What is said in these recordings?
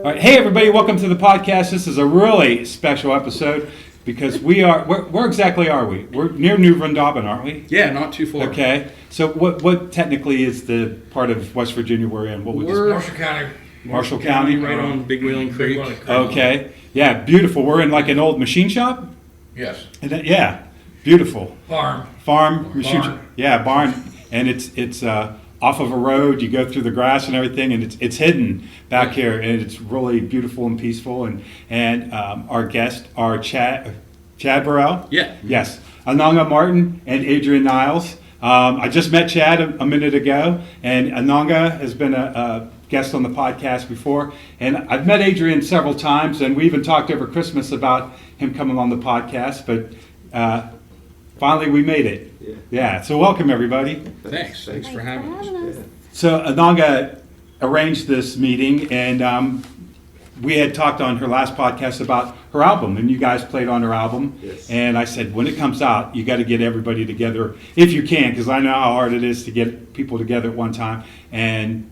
All right, hey everybody, welcome to the podcast. This is a really special episode because where exactly are we? We're near New Vrindavan, aren't we? Yeah, not too far. Okay, so what technically is the part of West Virginia we're in? We're Marshall County. Marshall County? Right on Big Wheeling Creek. Okay, yeah, beautiful. We're in like an old machine shop? Yes. And yeah, beautiful. Farm. Machine shop. Yeah, barn. And it's off of a road. You go through the grass and everything, and it's hidden back here, and it's really beautiful and peaceful. And our guest are Chad Burrell. Yeah. Yes. Ananga Martin and Adrian Niles. I just met Chad a minute ago, and Ananga has been a guest on the podcast before. And I've met Adrian several times, and we even talked over Christmas about him coming on the podcast. But finally, we made it. Yeah. So welcome, everybody. Thanks for having us. us. So Ananga arranged this meeting, and we had talked on her last podcast about her album, and you guys played on her album. Yes. And I said, when it comes out, you got to get everybody together if you can, because I know how hard it is to get people together at one time and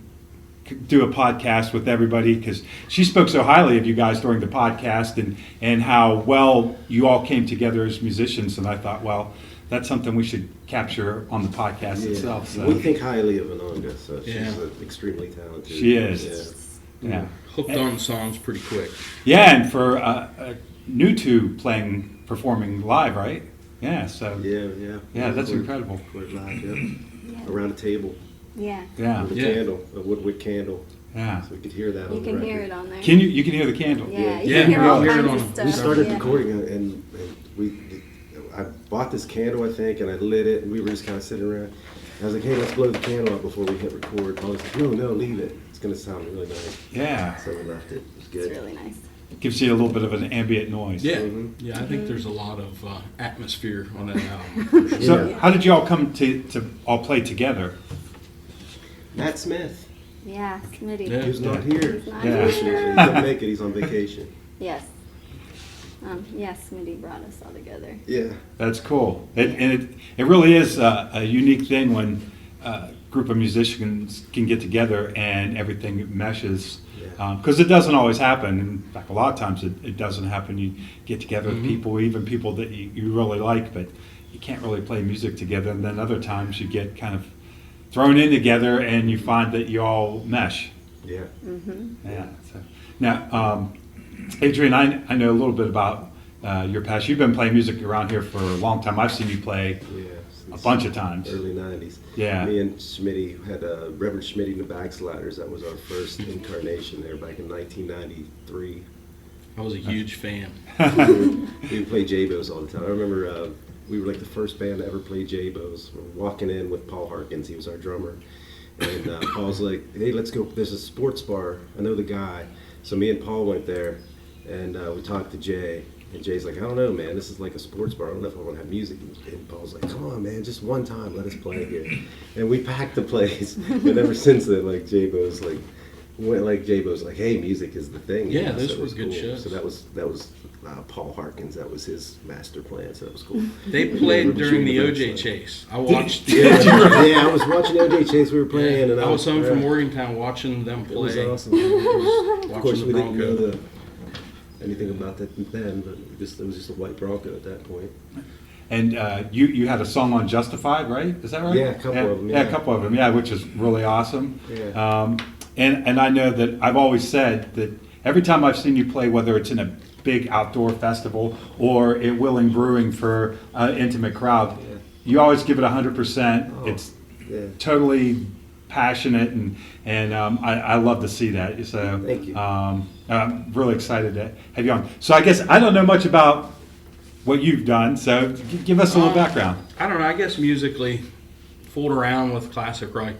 do a podcast with everybody, because she spoke so highly of you guys during the podcast and how well you all came together as musicians. And I thought, well, that's something we should capture on the podcast itself. So. We think highly of Ananga, so she's Yeah. Extremely talented. She is. Yeah. Hooked on songs pretty quick. Yeah, and for new to performing live, right? Yeah, so Yeah, that's incredible. We're live, around a table Yeah. Yeah, with a Yeah. candle, a woodwick candle, yeah. so we could hear that You on the can record. hear it on there. You can hear the candle. Yeah, you Yeah, can hear all we'll hear it kinds on- of stuff. We started yeah. recording and I bought this candle, I think, and I lit it, and we were just kind of sitting around. I was like, hey, let's blow the candle out before we hit record. I was like, no, leave it. It's going to sound really nice. Yeah, So we left it. It was good. It's really nice. it gives you a little bit of an ambient noise. Yeah, Mhm. yeah. I think there's a lot of atmosphere on that album. For sure. So how did you all come to all play together? Matt Smith, Yeah, Smitty. Yeah. who's not here. He's not Yeah. He here. couldn't make it. He's on vacation. Yes. Smitty brought us all together. Yeah. That's cool. It really is a unique thing when a group of musicians can get together and everything meshes. Yeah. Because it doesn't always happen. In fact, a lot of times it doesn't happen. You get together with Mhm. people, even people that you really like, but you can't really play music together. And then other times you get kind of thrown in together and you find that you all mesh. Yeah. Mm-hmm. Yeah. So now, Adrian, I know a little bit about your past. You've been playing music around here for a long time. I've seen you play Yeah. a since bunch of times. Early 90s. Yeah. Me and Schmitty had Reverend Schmitty and the Backsliders. That was our first incarnation there back in 1993. I was a huge fan. We would play J-Bows all the time. I remember we were like the first band to ever play J-Bows. We're walking in with Paul Harkins. He was our drummer. And Paul's like, hey, let's go. There's a sports bar. I know the guy. So me and Paul went there, and we talked to Jay. And Jay's like, I don't know, man. This is like a sports bar. I don't know if I want to have music. And Paul's like, come on, man. Just one time. Let us play here. And we packed the place. And ever since then, like, J-Bo's like, hey, music is the thing. Yeah, So those it were was good cool. shows. So that was Paul Harkins. That was his master plan. So that was cool. They Yeah, played Reverend during Schmitty the and OJ Backsliders. chase. I watched. Yeah, I was watching OJ Chase. We were playing, and I was home from yeah. Morgantown watching them It was play. awesome. Of course, Watching we the didn't know Bronco. anything about that then, but it was just a white Bronco at that point. And you had a song on Justified, right? Is that right? Yeah, a couple of them, Yeah, a yeah. couple of them. Yeah, which is really awesome. Yeah. And I know that I've always said that every time I've seen you play, whether it's in a big outdoor festival or at Willing Brewing for an intimate crowd, Yeah. you always give it 100%. Oh, It's Yeah. totally passionate, and I love to see that. So Thank you. I'm really excited to have you on. So I guess I don't know much about what you've done, so give us a little background. I don't know. I guess musically, fooled around with classic rock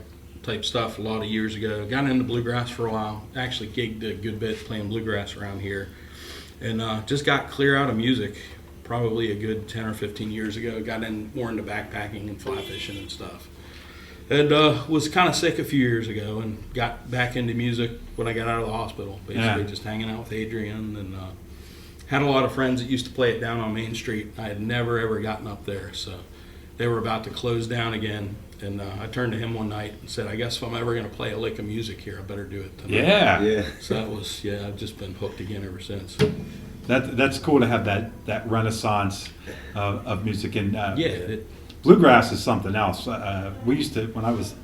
type stuff a lot of years ago. Got into bluegrass for a while. Actually gigged a good bit playing bluegrass around here, and just got clear out of music probably a good 10 or 15 years ago. Got more into backpacking and fly fishing and stuff. And was kind of sick a few years ago and got back into music when I got out of the hospital. Basically, Yeah. just hanging out with Adrian and had a lot of friends that used to play it down on Main Street. I had never ever gotten up there, so they were about to close down again. And I turned to him one night and said, I guess if I'm ever going to play a lick of music here, I better do it tonight. Yeah. Yeah. So that was, I've just been hooked again ever since. That's cool to have that renaissance of music. And bluegrass is something else. We used to, when I was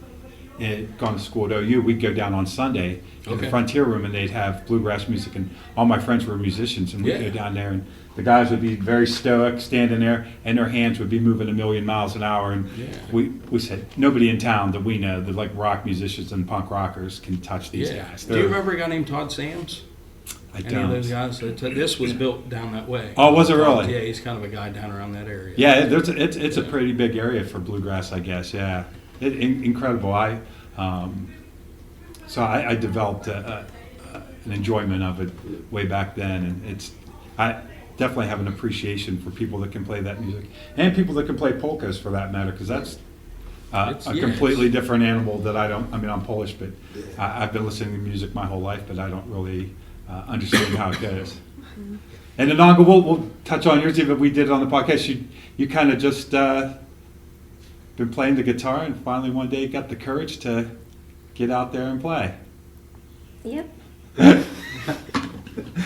gone to school at OU, we'd go down on Sunday in the Frontier Room, and they'd have bluegrass music, and all my friends were musicians, and we'd go down there, and the guys would be very stoic, standing there, and their hands would be moving a million miles an hour. And we said, nobody in town that we know, that like rock musicians and punk rockers, can touch these guys. Do you remember a guy named Todd Sams? I Any don't. of those guys? This was built down that way. Oh, was it really? Yeah, he's kind of a guy down around that area. Yeah, it's a pretty big area for bluegrass, I guess. Yeah, incredible. So I developed an enjoyment of it way back then, and I definitely have an appreciation for people that can play that music, and people that can play polkas for that matter, because that's a completely different animal that I don't. I mean, I'm Polish, but I've been listening to music my whole life, but I don't really understand how it goes. And Ananga, we'll touch on yours, even we did it on the podcast. You kind of just been playing the guitar, and finally one day got the courage to get out there and play. Yep.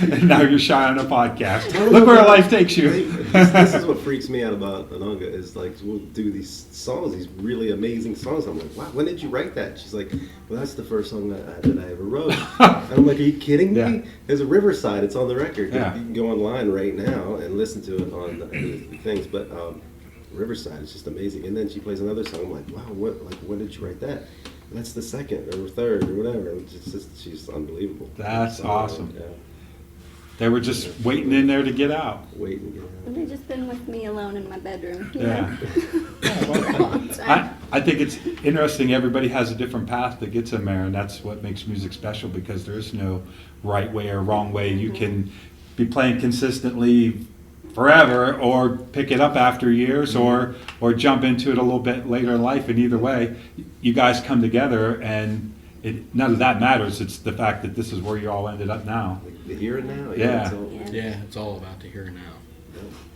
And now you're shy on a podcast. Look where life takes you. This is what freaks me out about Ananga is like we'll do these songs, these really amazing songs. I'm like, wow, when did you write that? She's like, well, that's the first song that I ever wrote. And I'm like, are you kidding me? Yeah. There's a Riverside. It's on the record. Yeah. You can go online right now and listen to it on the things. But Riverside is just amazing. And then she plays another song. I'm like, wow, when did you write that? That's the second or third or whatever. And she's unbelievable. That's awesome. Yeah. They were just waiting in there to get out. Waiting to get out. And they've just been with me alone in my bedroom. Yeah. For a long time. I think it's interesting. Everybody has a different path that gets them there, and that's what makes music special, because there is no right way or wrong way. You can be playing consistently forever, or pick it up after years, or jump into it a little bit later in life. And either way, you guys come together, and none of that matters. It's the fact that this is where you all ended up now. The here and now. Yeah. It's all about the here and now.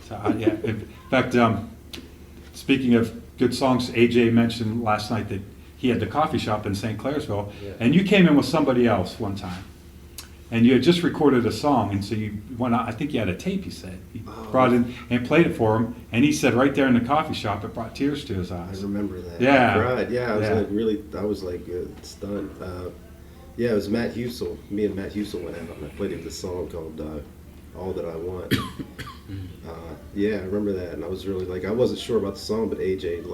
So, in fact, speaking of good songs, AJ mentioned last night that he had the coffee shop in St. Clairsville, and you came in with somebody else one time, and you had just recorded a song, and so you went out. I think you had a tape. You said you brought in and played it for him, and he said right there in the coffee shop, it brought tears to his eyes. I remember that. Yeah. I cried. Yeah, I was like stunned. Yeah, it was Matt Husel. Me and Matt Husel went out, and I played him this song called All That I Want. Yeah, I remember that, and I was really like, I wasn't sure about the song, but AJ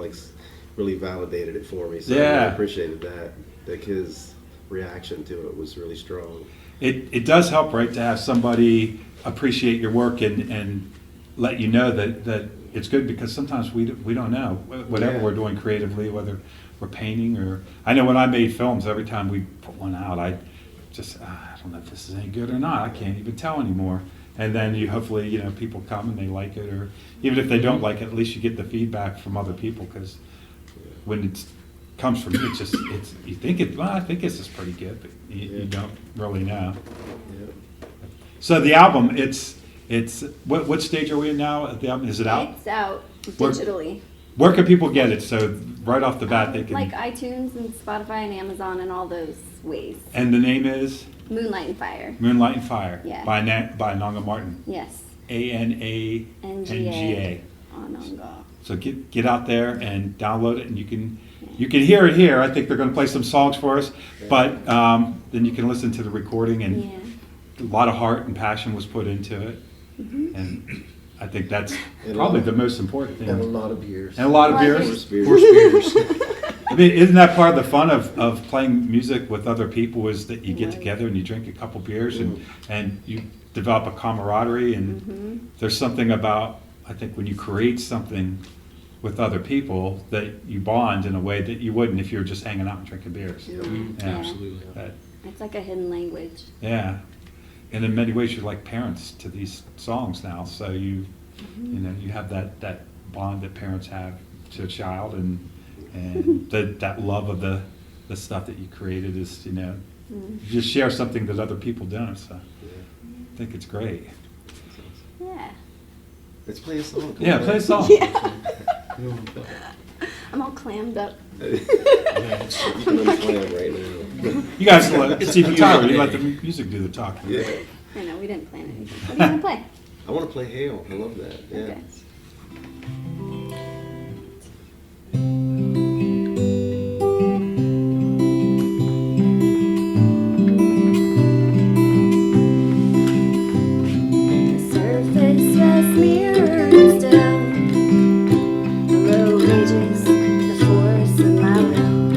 really validated it for me. So I really appreciated that. Like his reaction to it was really strong. It does help, right, to have somebody appreciate your work and let you know that it's good, because sometimes we don't know whatever we're doing creatively, whether we're painting or I know when I made films, every time we put one out, I just I don't know if this is any good or not. I can't even tell anymore. And then hopefully people come and they like it, or even if they don't like it, at least you get the feedback from other people, because when it comes from you, you think I think this is pretty good, but you don't really know. Yeah. So the album, it's what stage are we in now? The album, is it out? It's out digitally. Where can people get it? So right off the bat, they can. Like iTunes and Spotify and Amazon and all those ways. And the name is Moonlight and Fire. Moonlight and Fire. Yeah. By Ananga Martin. Yes. Ananga. Ananga. So get out there and download it, and you can hear it here. I think they're going to play some songs for us, but then you can listen to the recording, and a lot of heart and passion was put into it, and I think that's probably the most important thing. And a lot of beers. And a lot of beers. Horse beers. I mean, isn't that part of the fun of playing music with other people, is that you get together and you drink a couple beers and you develop a camaraderie, and there's something about, I think, when you create something with other people that you bond in a way that you wouldn't if you were just hanging out and drinking beers. Yeah. Absolutely. It's like a hidden language. Yeah. And in many ways, you're like parents to these songs now. So you have that bond that parents have to a child, and that love of the stuff that you created is, you just share something that other people don't. So I think it's great. Yeah. Let's play a song. Yeah, play a song. Yeah. I'm I'm all clammed up. You can unclam right now. You guys let It's see a Tyler. You beautiful let the day. music do the talking. Yeah. I know, we didn't plan anything. What are you gonna play? I want to play Hail. I love that. Yeah. Okay. The surface has mirrored still. The road rages, the force of my will.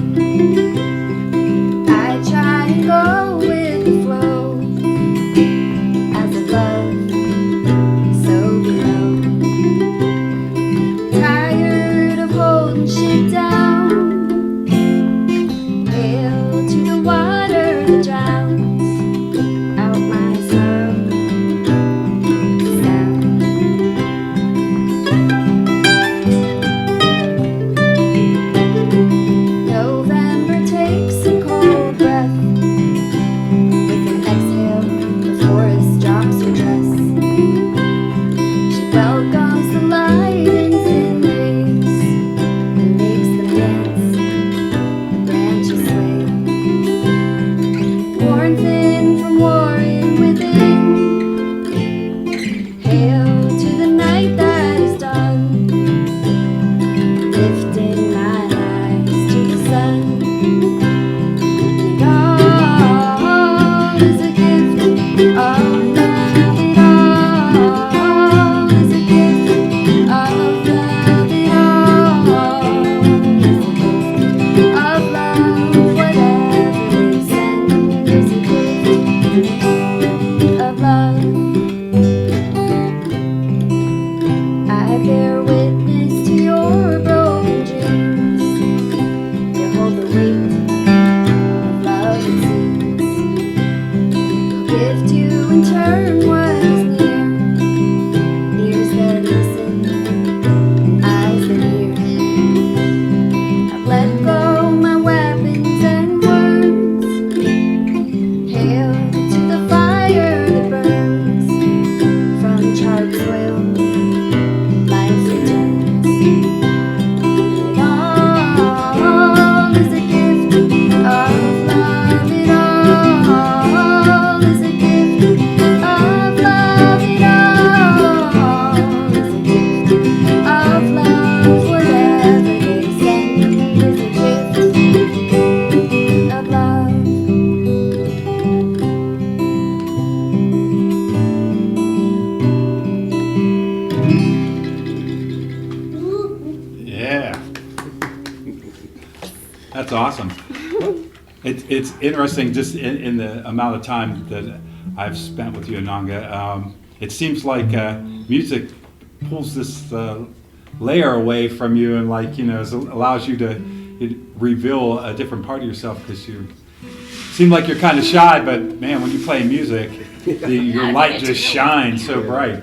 I try and go with the flow as a love so below. Tired of holding shit down. Hail to the water that drowns out my sorrow. Sound. November takes a cold breath. With an exhale, the forest drops her dress. She welcomes the light in thin rays and makes them dance. The branches sway, worn thin from warring within. Hail to the night that is done, lifting my eyes to the sun. And all is a gift of love. It all is a gift of love. It all is a gift of love. Whatever they send is a gift of love. I bear witness to your broken dreams. You hold the weight of love, it seems. Give to in turn what is near. Ears that listen and eyes that hear. I've let go my weapons and words. Hail to the fire that burns from charred soil. Life returns. It all is a gift of love. It all is a gift of love. It all is a gift of love. Whatever they send is a gift of love. Yeah. That's awesome. It's interesting just in the amount of time that I've spent with you, Ananga. It seems like music pulls this layer away from you and allows you to reveal a different part of yourself because you seem like you're kind of shy, but man, when you play music, your light just shines so bright.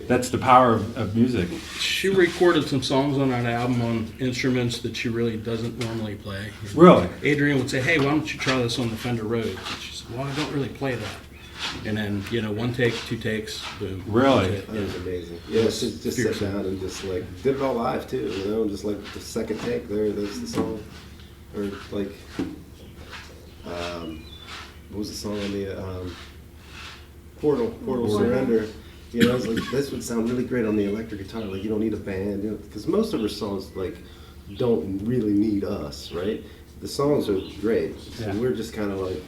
That's the power of music. She recorded some songs on that album on instruments that she really doesn't normally play. Really? Adrian would say, "Hey, why don't you try this on the Fender Rhodes?" And she said, "Well, I don't really play that." And then, one take, two takes, boom. Really? That's it. That was amazing. Yeah, just sat down and just did it all live too, just like the second take there's the song. Or what was the song on the Portal Surrender? It's like this would sound really great on the electric guitar. Like you don't need a band, because most of her songs don't really need us, right? The songs are great, so Yeah. we're just kind of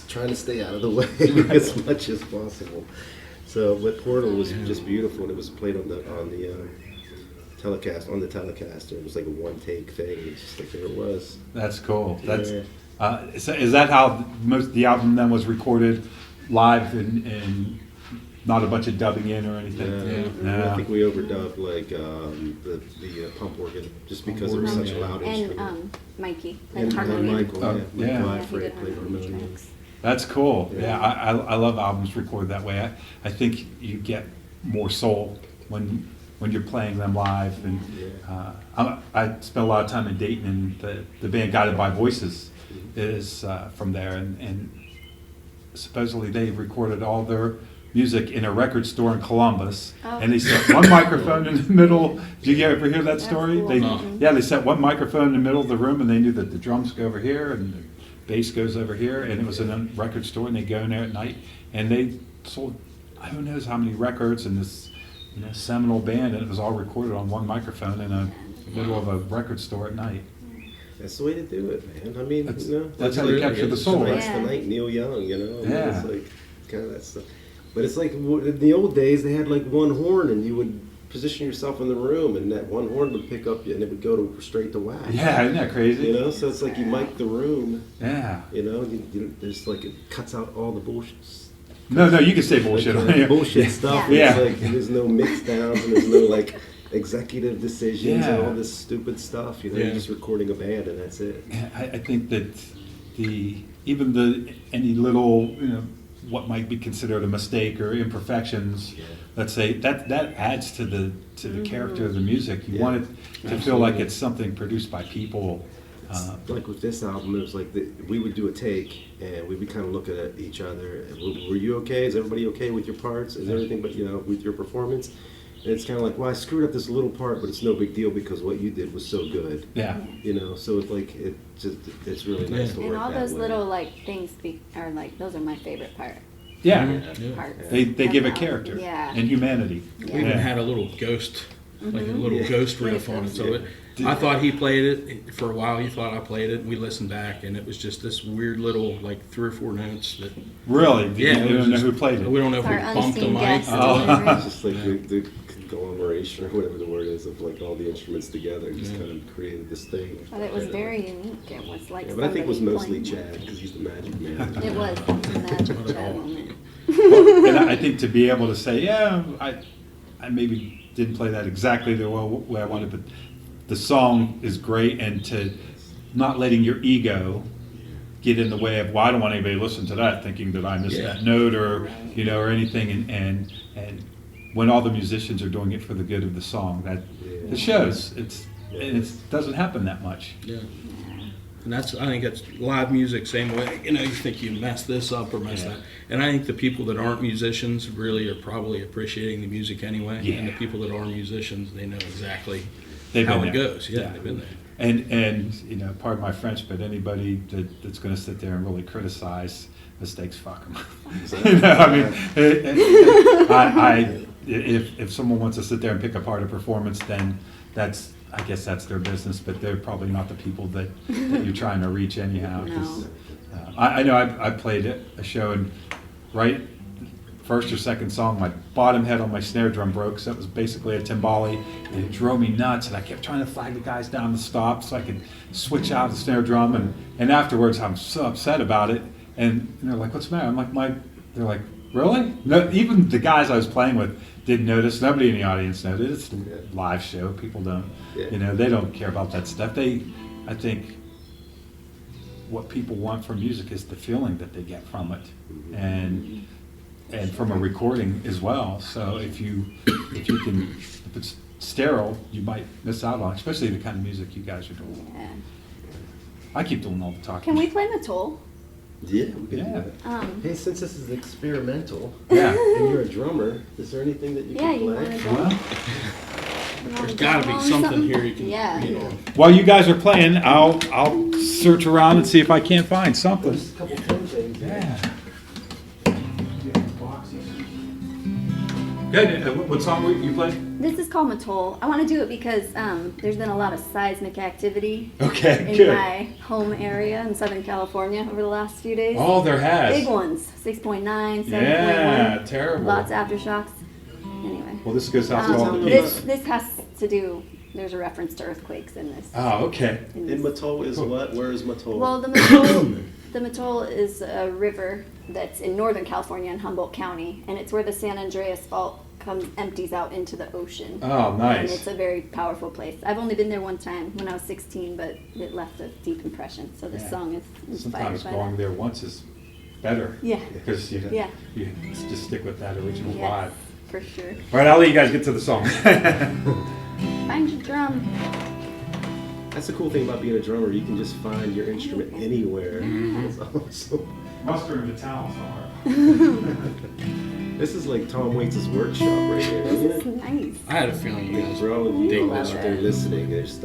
trying to stay out of the way as much as possible. So, but Portal was just beautiful, and it was played on the Telecaster. It was like a one take thing. It's just like there it was. That's cool. That's Yeah. so is that how most of the album then was recorded live and not a bunch of dubbing in or anything? Yeah. I think we overdubbed the pump organ just because it was such a loud instrument. And Mikey played And harmony. Michael, Oh, yeah. Michael Yeah, he Alfred did played harmony harmonium. tracks. That's cool. Yeah. Yeah, I love albums recorded that way. I think you get more soul when you're playing them live. And I spent a lot of time in Dayton, and the band Guided by Voices is from there, and supposedly they recorded all their music in a record store in Columbus, Oh. and they set one microphone in the middle. Did you ever hear that story? cool. They, No. yeah, they set one microphone in the middle of the room, and they knew that the drums go over here and the bass goes over here, and it was in a record store, and they go in there at night, and they sold, who knows how many records in this, seminal band, and it was all recorded on one microphone in the middle of a record store at night. That's the way to do it, man. I mean, That's how you capture the soul, right? Tonight's the night, Neil Young, I mean, Yeah. it's like kind of that stuff. But it's like in the old days, they had like one horn, and you would position yourself in the room, and that one horn would pick up you, and it would go straight to whack. Yeah, isn't that crazy? So it's like you mic the room. Yeah. There's like it cuts out all the bullshit. No, you can say bullshit on here. Bullshit stuff. Yeah. It's like there's no mix downs, and there's no like executive decisions and Yeah. all this stupid stuff. Yeah. You're just recording a band, and that's it. I think that any little, what might be considered a mistake or imperfections, Yeah. let's say, that adds to the character of the music. You Yeah. want it to feel like it's something produced by people. Like with this album, it was like we would do a take, and we would kind of look at each other. And were you okay? Is everybody okay with your parts? Is everything, but with your performance? And it's kind of like, well, I screwed up this little part, but it's no big deal because what you did was so good. Yeah. So it's like it's really nice to work And all that those way. little things are like, those are my favorite parts. Yeah. Parts. They give a About- character Yeah. and humanity. We Yeah. even Yeah. had a little ghost, like a little Yeah. ghost riff on it. So I thought he played it for a while. He thought I played it. We listened back, and it was just this weird little, like 3 or 4 notes that. Really? Yeah, You it was don't know just- who played it? We don't know if we Our bumped the unseen mic. guest. Oh. It's just like the conglomeration or whatever the word is of like all the instruments together just kind of created this thing. But it was very unique. It was like Yeah, but I think it was somebody mostly playing- Chad because he's the magic man. It was a magic Chad moment. And I think to be able to say, yeah, I maybe didn't play that exactly the way I wanted, but the song is great, and to not letting your ego get in the way of, well, I don't want anybody to listen to that thinking that I missed that note or anything, and when all the musicians are doing it for the good of the song, that it shows. It doesn't happen that much. Yeah. And I think that's live music, same way. You think you mess this up or mess that. And I think the people that aren't musicians really are probably appreciating the music anyway. Yeah. And the people that are musicians, they know exactly They've how been it there. goes. Yeah, they've been there. And pardon my French, but anybody that's going to sit there and really criticize mistakes, fuck them. If someone wants to sit there and pick apart a performance, then I guess that's their business, but they're probably not the people that you're trying to reach anyhow. 'Cause, I know I played a show, and right first or second song, my bottom head on my snare drum broke, so it was basically a timbali, and it drove me nuts, and I kept trying to flag the guys down to stop so I could switch out the snare drum, and afterwards I'm so upset about it, and they're like, what's the matter? I'm like, they're like, really? No, even the guys I was playing with didn't notice, nobody in the audience noticed. It's a live show, people don't, they don't care about that stuff. I think what people want from music is the feeling that they get from it, and from a recording as well. So if it's sterile, you might miss out on, especially the kind of music you guys are doing. Yeah. I keep doing all the talking. Can we play Matol? Yeah, we can Yeah. do that. Hey, since this is experimental, Yeah. and you're a drummer, is there anything that you Yeah, can you play? wanna do Well, There's got to be something here you can. Yeah. while you guys are playing, I'll search around and see if I can't find something. There's a couple fun things. Yeah. Good. What song were you playing? This is called Matol. I want to do it because there's been a lot of seismic activity Okay, in good. my home area in Southern California over the last few days. Oh, there has. Big ones, 6.9, 7.1. Yeah, terrible. Lots of aftershocks. Anyway. Well, this goes out to all the This people. has to do, there's a reference to earthquakes in this. Oh, okay. in And this. Matol is what? Where is Matol? Well, the Matol is a river that's in Northern California in Humboldt County, and it's where the San Andreas Fault empties out into the ocean. Oh, And nice. it's a very powerful place. I've only been there one time when I was 16, but it left a deep impression. So this Yeah. song is inspired Sometimes by going that. there once is better. Yeah. Because you Yeah. just stick with that original Yes, vibe. for sure. All right, I'll let you guys get to the song. Find your drum. That's the cool thing about being a drummer. You can just find your instrument anywhere. Mm-hmm. It's awesome. Mustard and the towels are. This is like Tom Waits' workshop right here, isn't This is it? nice. I had a feeling you guys For all of you dig out this. there listening, there's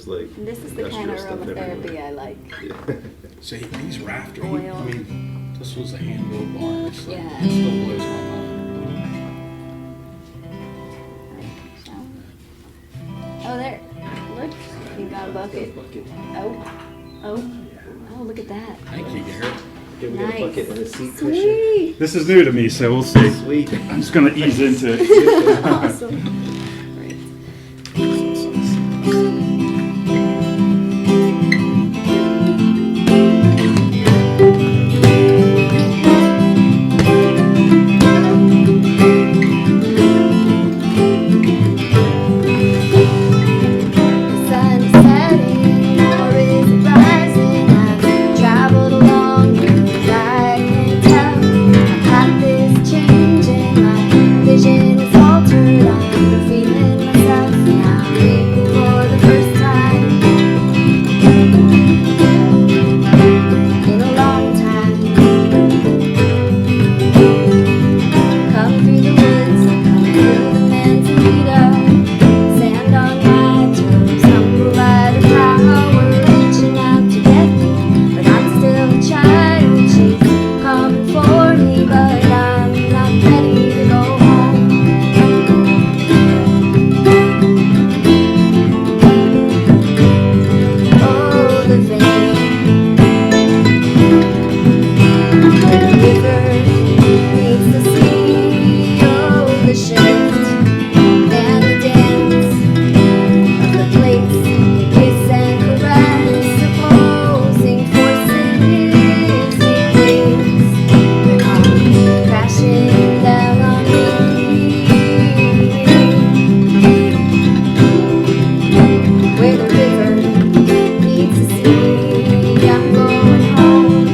like This is the kind of industrial stuff aromatherapy everywhere. I like. Yeah. See, these rafters, Oil. I mean, this was a hand-built barn. It's like, Yeah. it still blows my mind. Oh, there. Look, you got a bucket. Bucket. Oh, look at that. Thank you, Garrett. Okay, we got a Nice. bucket and a seat cushion. Sweet. This is new to me, so we'll see. Sweet. I'm just going to ease into it. Awesome. Right. The sun is setting, or is it rising? I've traveled along and I can tell my path is changing, my vision is altered. I'm feeling myself now, reaping for the first time in a long time. Come through the woods, come through the Manzanita. Sand on my toes, humble by the power, reaching out to get me. But I'm still a child, she's coming for me, but I'm not ready to go home. Oh, the vein, where the river meets the sea. Oh, the shift and the dance of the plates, the kiss and caress, opposing forces, meet waves that come crashing down on me. Where the river meets the sea, I'm going home.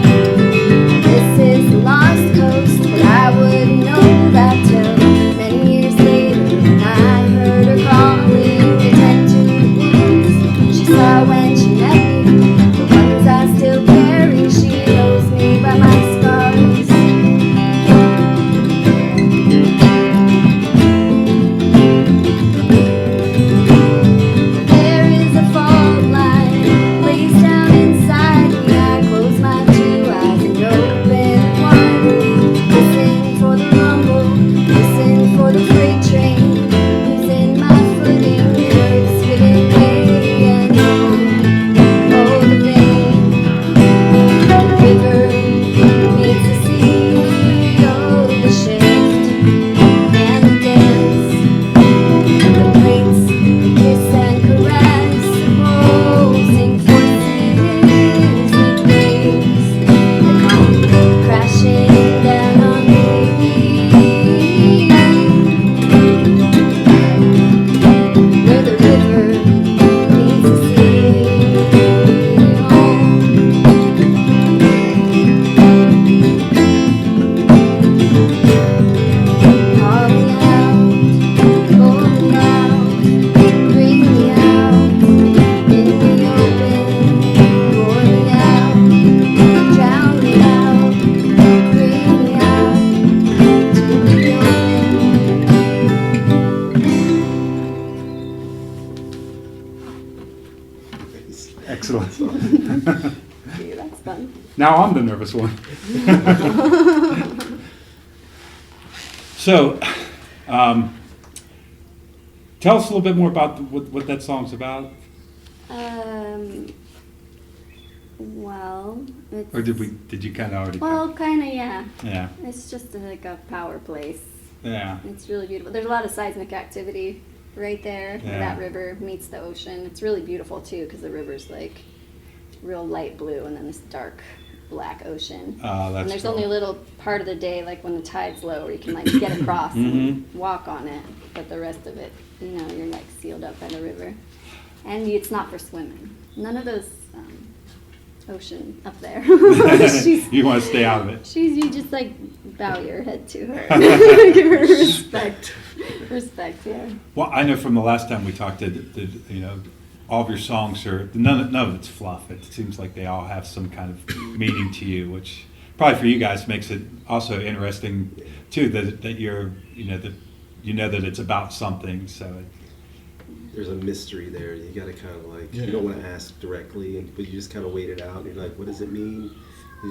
This is the lost coast, but I wouldn't know that till many years later when I heard her calling to tend to the wounds she saw when she met me, the ones I still carry. She knows me by my scars. There is a fault line placed down inside me. I close my two eyes and open wide. Listen for the rumble, listen for the freight train. Losing my footing, words giving way and home. Oh, the vein, the river meets the sea. Oh, the shift and the dance, the plates, the kiss and caress, opposing forces, meet waves that come crashing down on me. Where the river meets the sea. Call me out, pull me out, bring me out in the open. Pour me out, drown me out, bring me out to the open. Excellent. Gee, that's fun. Now I'm the nervous one. So, tell us a little bit more about what that song's about. Well, it's, Or did you kind of already? well, kind of, yeah. Yeah, It's just like a power place. yeah. It's really beautiful. There's a lot of seismic activity right there where Yeah. that river meets the ocean. It's really beautiful too because the river's like real light blue and then this dark black ocean. Oh, that's And there's cool. only a little part of the day, like when the tide's low, where you can like get across and walk on it. But the rest of it, you know, you're like sealed up by the river. And it's not for swimming. None of those ocean up there. She's, You want to stay out of it. you just like bow your head to her. Give her respect. Respect, yeah. Well, I know from the last time we talked that all of your songs are none of it's fluff. It seems like they all have some kind of meaning to you, which probably for you guys makes it also interesting too. That you're that it's about something. So There's a mystery there. You got to kind of like, you don't want to ask directly, but you just kind of wait it out. And you're like, what does it mean?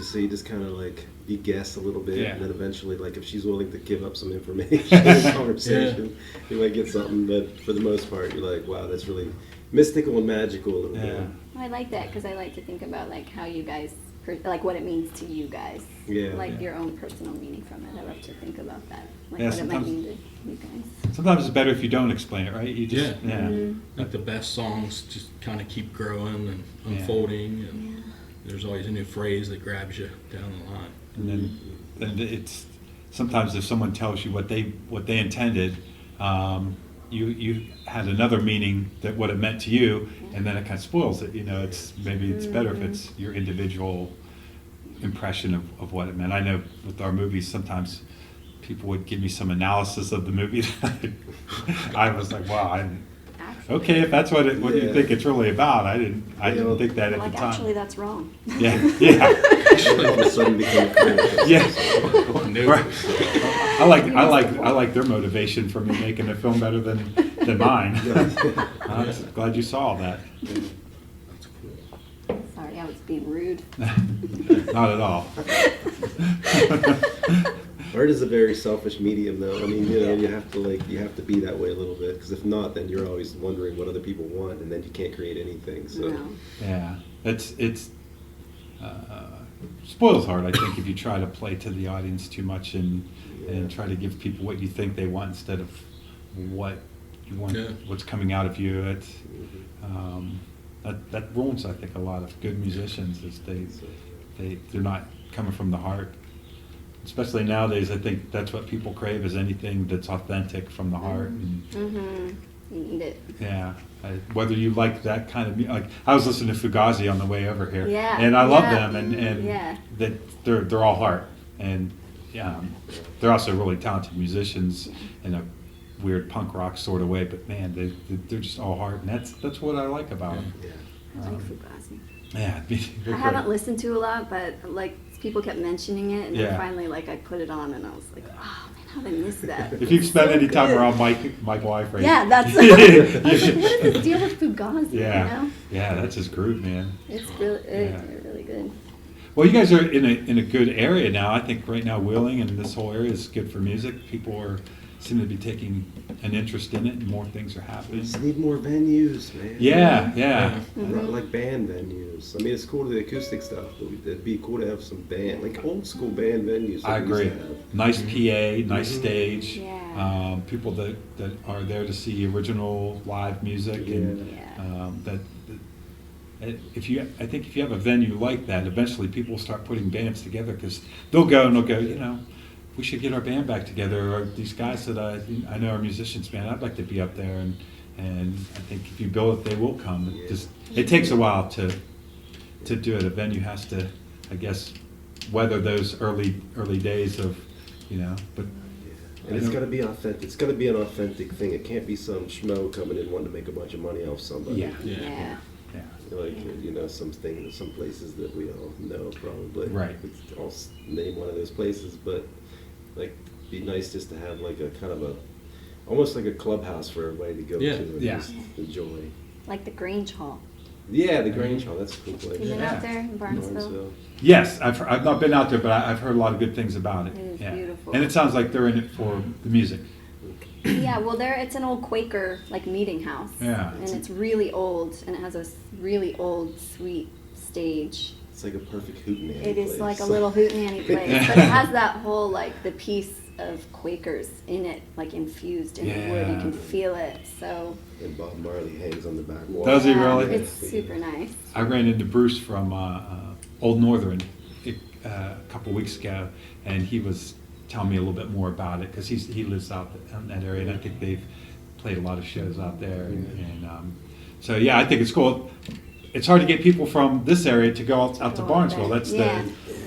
So you just kind of like, you guess a little bit, and then eventually, like, if she's willing to give up some information in the conversation, you might get something. But for the most part, you're like, wow, that's really mystical and magical a little bit. Well, I like that because I like to think about like how you guys, like what it means to you guys. Like your own personal meaning from it. I love to think about that. Like what it might mean to you guys. Sometimes it's better if you don't explain it, right? You just, Like the best songs just kind of keep growing and unfolding, and there's always a new phrase that grabs you down the line. And then it's sometimes if someone tells you what they intended, you had another meaning that what it meant to you, and then it kind of spoils it. It's better if it's your individual impression of what it meant. I know with our movies sometimes people would give me some analysis of the movie. I was like, wow, okay, if that's what you think it's really about. I didn't think that at the time. Actually, that's wrong. Yeah. All of a sudden became critical. Yeah. I like their motivation for me making a film better than mine. I'm glad you saw that. Sorry, I was being rude. Not at all. Art is a very selfish medium, though. I mean, you have to be that way a little bit, because if not, then you're always wondering what other people want, and then you can't create anything. So yeah, it's spoils art. I think if you try to play to the audience too much and try to give people what you think they want instead of what you want, what's coming out of you, it's that ruins, I think, a lot of good musicians. Is they're not coming from the heart. Especially nowadays, I think that's what people crave, is anything that's authentic from the heart. And, You need it. yeah, whether you like that kind of like I was listening to Fugazi on the way over here, Yeah, and I love yeah. them, and that they're all heart, and they're also really talented musicians in a weird punk rock sort of way. But man, they're just all heart, and that's what I like about them. I like Fugazi. Yeah, I haven't listened to a lot, but like people kept mentioning it, and then Yeah. finally, like I put it on, and I was like, oh man, how did I miss that? If you've spent So any time good. around my wife, right? Yeah, that's. I was like, what is this deal with Fugazi? Yeah, You know? yeah, that's his groove, man. It's really good. Well, you guys are in a good area now. I think right now Wheeling and this whole area is good for music. People seem to be taking an interest in it, and more things are we happening. just need more venues, man. Yeah. Like band venues. I mean, it's cool to the acoustic stuff, but it'd be cool to have some band, like old school band venues. I that we used agree. to have. Nice PA, nice stage. Yeah. People that are there to see original live music, and Yeah. I think if you have a venue like that, eventually people will start putting bands together, because they'll go, we should get our band back together, or these guys that I know are musicians, man, I'd like to be up there, and I think if you build it, they will come. It takes a while to do it. A venue has to, I guess, weather those early days of, but. And it's got to be authentic. It's got to be an authentic thing. It can't be some schmo coming in wanting to make a bunch of money off somebody. Yeah. Like, some places that we all know probably. Right. I'll name one of those places, but like, be nice just to have like a kind of almost like a clubhouse for everybody to go to and just enjoy. Like the Grange Hall. Yeah, the Grange Hall. That's a cool place. You been out there in Barnesville? Barnesville. Yes, I've not been out there, but I've heard a lot of good things about it. It is beautiful. And it sounds like they're in it for the music. Yeah, well, it's an old Quaker like meeting house. Yeah. And it's really old, and it has a really old, sweet stage. It's like a perfect hootenanny It is place. like a little hootenanny place, but it has that whole like the piece of Quakers in it, like infused in the wood. You can feel it. So. And Bob Marley hangs on the back wall. Does he really? It's super nice. I ran into Bruce from Old Northern a couple weeks ago, and he was telling me a little bit more about it, because he lives out in that area, and I think they've played a lot of shows out there. And so I think it's cool. It's hard to get people from this area to go out to Barnesville. That's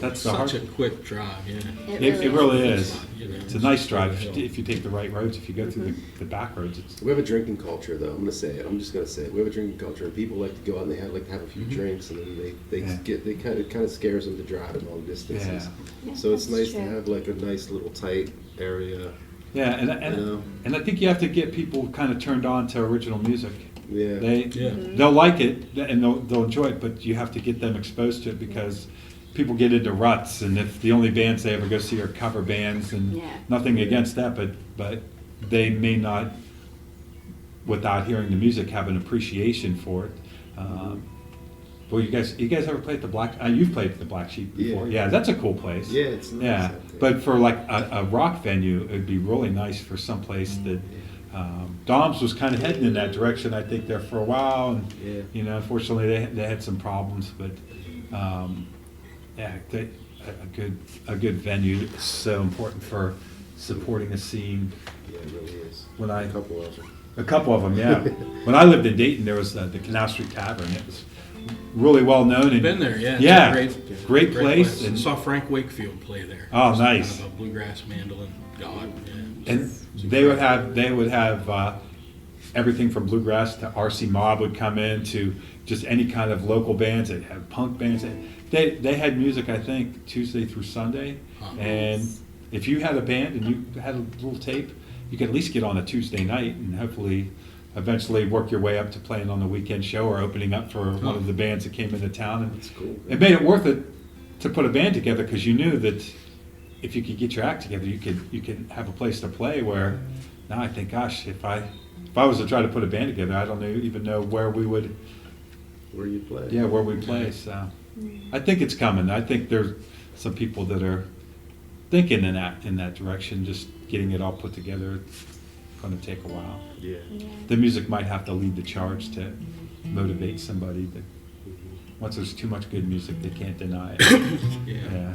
that's the hard. Such a quick drive, yeah. It really is. You know, It's a nice drive it's if you take the right roads. If you go through the back roads, it's We have a drinking culture, though. I'm gonna say it. I'm just gonna say it. We have a drinking culture, and people like to go out and they like to have a few drinks, and then they Yeah. they kind of scares them to drive in long distances. Yeah, So it's that's nice to true. have like a nice little tight area. yeah, You know? and I think you have to get people kind of turned on to original music. Yeah. Yeah. They'll like it and they'll enjoy it, but you have to get them exposed to it because people get into ruts, and if the only bands they ever go see are cover bands, and Yeah. nothing against that, but they may not, without hearing the music, have an appreciation for it. Well, you guys ever played at the Black? You've played at the Black Sheep before. Yeah. Yeah, that's a cool place. Yeah, it's nice Yeah, out there. but for like a rock venue, it'd be really nice for some place that. Dom's was kind of heading in that direction, I think, there for a while, and Yeah. you know, unfortunately, they had some problems, but yeah, a good venue is so important for supporting a scene. Yeah, it really is. When I- a couple of them. A couple of them, yeah. When I lived in Dayton, there was the Canal Street Tavern. It was really well known. And Been there, yeah. It's Yeah, a great place. And And, saw Frank Wakefield play there. Oh, Just nice. Kind of a bluegrass mandolin god. Yeah. and they would have everything from bluegrass to RC Mob would come in to just any kind of local bands. They'd have punk bands. They had music, I think, Tuesday through Sunday. Oh, And if you had a band and you had a little tape, you could at least get on a Tuesday night and hopefully eventually work your way up to playing on the weekend show or opening up for one of the bands that came into town. And That's cool. it made it worth it to put a band together because you knew that if you could get your act together, you could have a place to play. Where now I think, gosh, if I was to try to put a band together, I don't even know where we would. Where you play? Yeah, where we play. So I think it's coming. I think there's some people that are thinking in that direction. Just getting it all put together, it's going to take a while. Yeah. Yeah. The music might have to lead the charge to motivate somebody. That once there's too much good music, they can't deny it. Yeah. Yeah.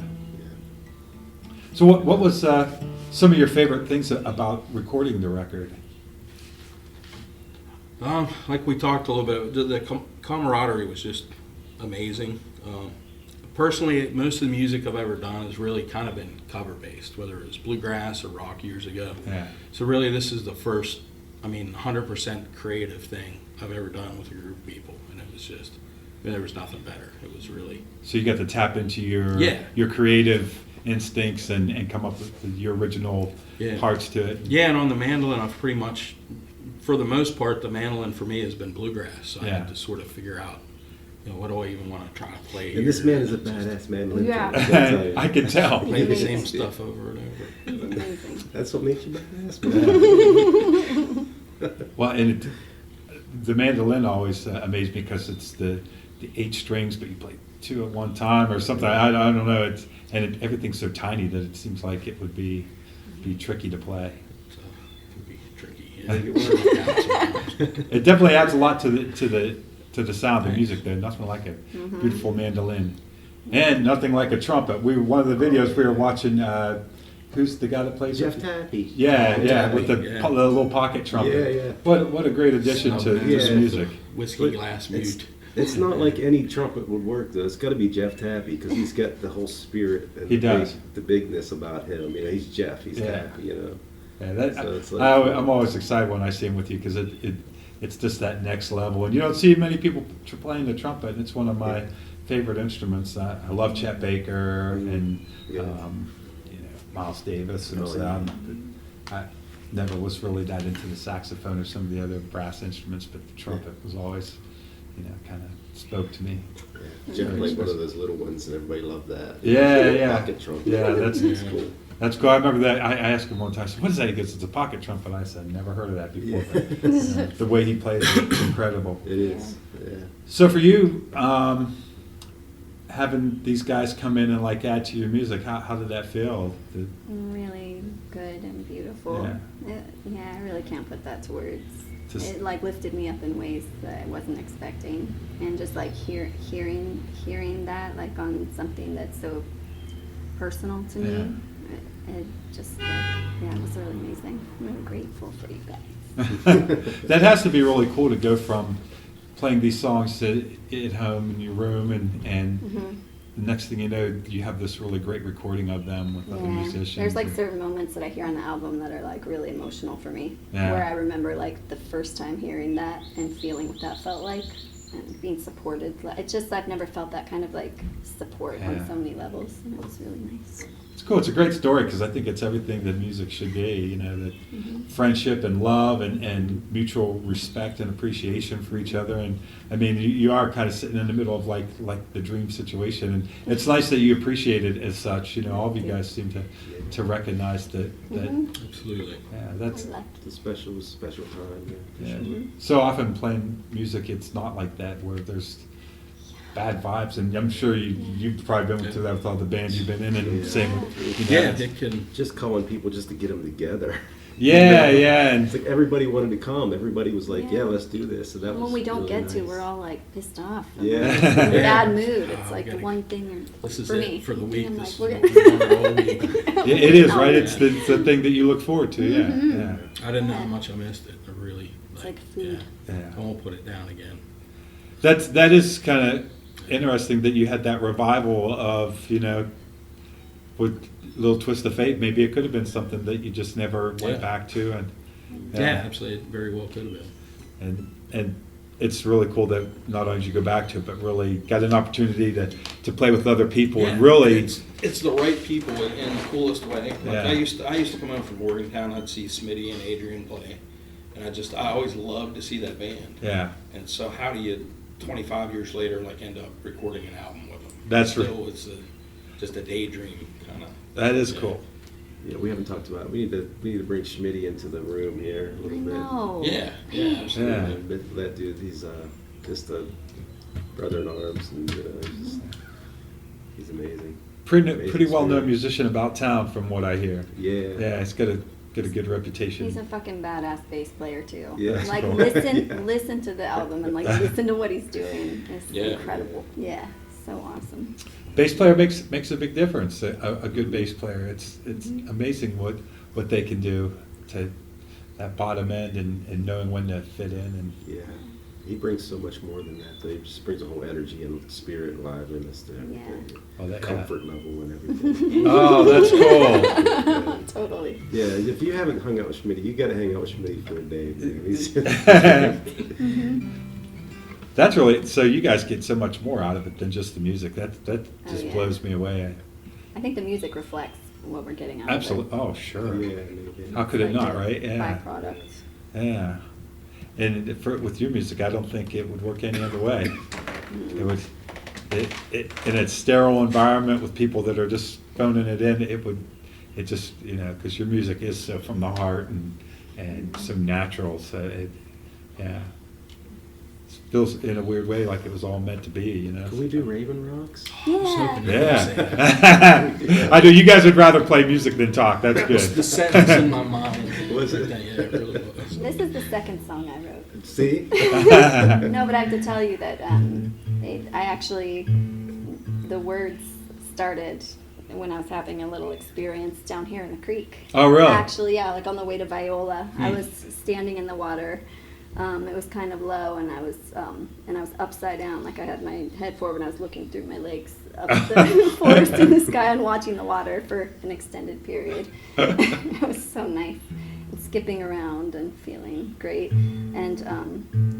So what was some of your favorite things about recording the record? Like we talked a little bit, the camaraderie was just amazing. Personally, most of the music I've ever done has really kind of been cover based, whether it was bluegrass or rock years ago. Yeah. So really, this is the first, 100% creative thing I've ever done with a group of people, and it was just, there was nothing better. It was really. So you got to tap into Yeah. your creative instincts and come up with your original Yeah. parts to it. Yeah, and on the mandolin, I've pretty much, for the most part, the mandolin for me has been bluegrass. So I Yeah. had to sort of figure out, what do I even want to try to play And this here? man is a badass mandolin Yeah. player, I gotta tell you. I can tell. Play the Amazing. same stuff over and over. It's amazing. That's what makes you badass, man. Well, and the mandolin always amazed me because it's the 8 strings, but you play 2 at one time or something. I don't know. Everything's so tiny that it seems like it would be tricky to play. So it can be tricky. Yeah. It definitely adds a lot to the sound of music. Though nothing like a beautiful mandolin, and nothing like a trumpet. One of the videos we were watching. Who's the guy that plays Jeff it? Tappy. Yeah, with the Yeah. the little pocket trumpet. Yeah. What a great addition to this Yeah. music. Whiskey glass It's, mute. it's not like any trumpet would work though. It's got to be Jeff Tappy because he's got the whole spirit and He does. the bigness about him. He's Jeff. He's Yeah. Tappy. Yeah, So it's like- I'm always excited when I see him with you because it's just that next level, and you don't see many people playing the trumpet. And it's one of my favorite instruments. I love Chet Baker and Yeah. Miles Davis and Oh, stuff. I never was really that into the saxophone or some of the other brass instruments, but the trumpet was always, kind of spoke to me. Jeff played one of those little ones, and everybody loved that. Yeah, Little yeah. Pocket trumpet. Yeah, that's cool. That's cool. I remember that. I asked him one time, I said, what is that? He goes, it's a pocket trumpet. I said, never heard of that before. But, the way he plays it, it's incredible. It is. Yeah. So for you, having these guys come in and add to your music, how did that feel? Really good and beautiful. Yeah. I really can't put that to words. Just- It lifted me up in ways that I wasn't expecting, and just hearing that on something that's so personal to me, it just it was really amazing. I'm grateful for you guys. That has to be really cool to go from playing these songs at home in your room and the next thing you know, you have this really great recording of them with other musicians. There's like certain moments that I hear on the album that are like really emotional for me. Yeah. Where I remember like the first time hearing that and feeling what that felt like and being supported. It's just, I've never felt that kind of like support Yeah. on so many levels, and it was really nice. It's cool. It's a great story because I think it's everything that music should be. You know, that friendship and love and mutual respect and appreciation for each other. And I mean, you are kind of sitting in the middle of like the dream situation, and it's nice that you appreciate it as such. You know, all of you guys seem to recognize that. Absolutely. Yeah, that's. I left. It's a special time. Yeah, for Yeah. sure. So often playing music, it's not like that where there's bad vibes, and I'm sure you've probably been through that with all the bands you've been in, and Yeah. same with Yeah, it can. Just calling people just to get them together. yeah, and It's like everybody wanted to come. Everybody was like, Yeah. "Yeah, let's do this." And that And was when we don't really get to, nice. we're all like pissed off. Yeah. In a Yeah. bad mood. It's Oh, like we the gotta- one thing This is for it me. for the week. I'm This like, is we're what we're all week. it is right. Oh, It's the thing that you look forward to. Yeah, yeah, I didn't know how much I missed it. I really. It's like food. Yeah, yeah. I won't put it down again. That is kind of interesting that you had that revival of, you know, with a little twist of fate. Maybe it could have been something that you just never went Yeah. back to, and Yeah, absolutely. It very well could have been. and it's really cool that not only did you go back to it, but really got an opportunity to play with other people and really. it's the right people in the coolest way. Like Yeah. I used to come in from Morgantown. I'd see Smitty and Adrian play, and I always loved to see that band. Yeah, And so how do you 25 years later like end up recording an album with them? That's Still, it's just a daydream kind of. that is cool. Yeah, we haven't talked about it. We need to bring Schmitty into the room here a I little bit. know. Yeah, absolutely. Yeah. But that dude, he's just a brother in arms, and he's amazing. Pretty well known spirit. musician about town, from what I hear. Yeah. Yeah, he's got a good reputation. He's a fucking badass bass player too. Yeah. That's Like cool. listen to the album and like listen to what he's doing. It's Yeah. incredible. Yeah, so awesome. Bass player makes a big difference. A good bass player. It's amazing what they can do to that bottom end and knowing when to fit in. And Yeah. He brings so much more than that. He just brings a whole energy and spirit and liveliness to everything. Oh, that- Comfort level and everything. oh, that's cool. Yeah. Totally. Yeah, if you haven't hung out with Schmitty, you got to hang out with Schmitty for a day. Man. That's really so. You guys get so much more out of it than just the music. That just yeah. blows me away. I think the music reflects what we're getting out Absolutely. of it. Oh, sure. Yeah, How could it Like not, a right? Yeah. Byproduct. Yeah. And with your music, I don't think it would work any other way. It would, in a sterile environment with people that are just phoning it in, it just, you know, because your music is so from the heart and so natural. So yeah. It feels in a weird way like it was all meant to be, you know. Can we do Raven Rocks? Yeah. Yeah. I do. You guys would rather play music than talk. That's That was the good. sentence in my mind. Was it? Yeah, it really was. This is the second song I wrote. See? No, but I have to tell you that I actually, the words started when I was having a little experience down here in the creek. Oh, really? Actually, yeah, like on the way to Viola. I was standing in the water. It was kind of low, and I was upside down, like I had my head forward, and I was looking through my legs up the forest in the sky and watching the water for an extended period. It was so nice. And skipping around and feeling great, and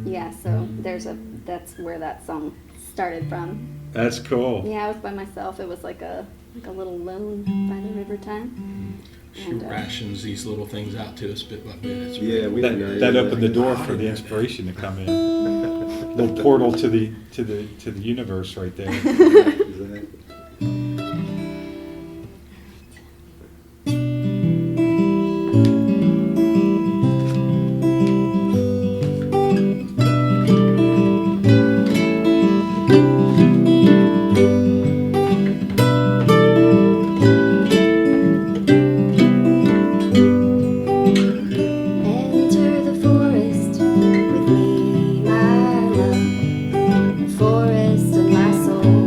yeah, so that's where that song started from. That's cool. Yeah, I was by myself. It was like a little lone by the river time. She And, rations these little things out to us bit by bit. It's Yeah, we didn't know. That opened the door for the inspiration to come in. Little portal to the universe right there. Exactly. Enter the forest with me, my love, the forest of my soul.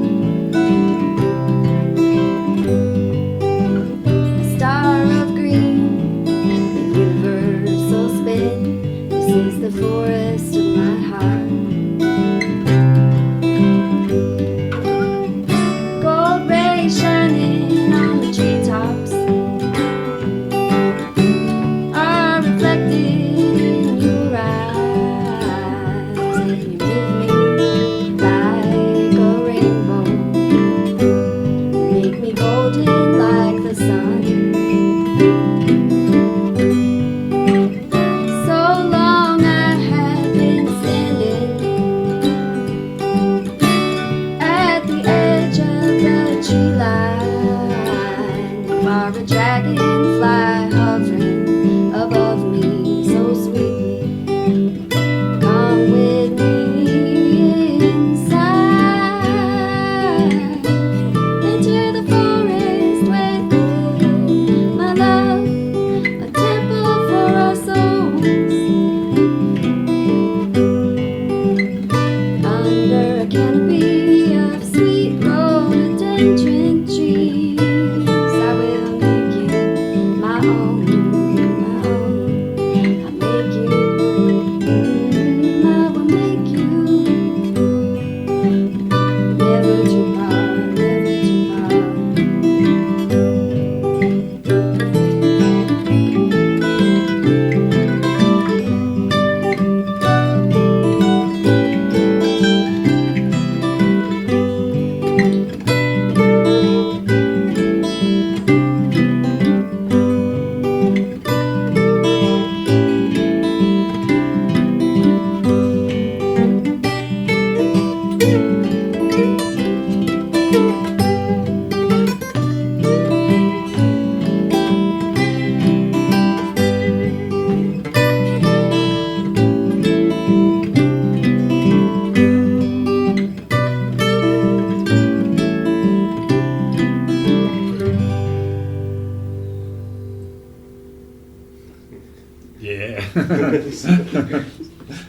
That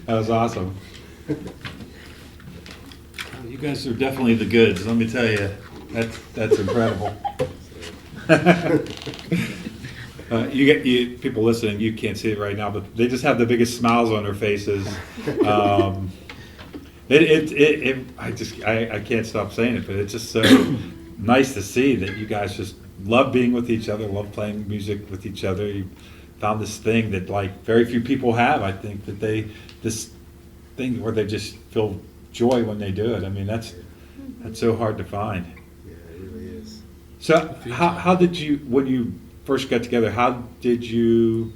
was awesome. You guys are definitely the goods, let me tell you. That's incredible. You people listening, you can't see it right now, but they just have the biggest smiles on their faces. I can't stop saying it, but it's just so nice to see that you guys just love being with each other, love playing music with each other. You found this thing that like very few people have. I think that this thing where they just feel joy when they do it. I mean, that's so hard to find. Yeah, it really is. So how did you, when you first got together, how did you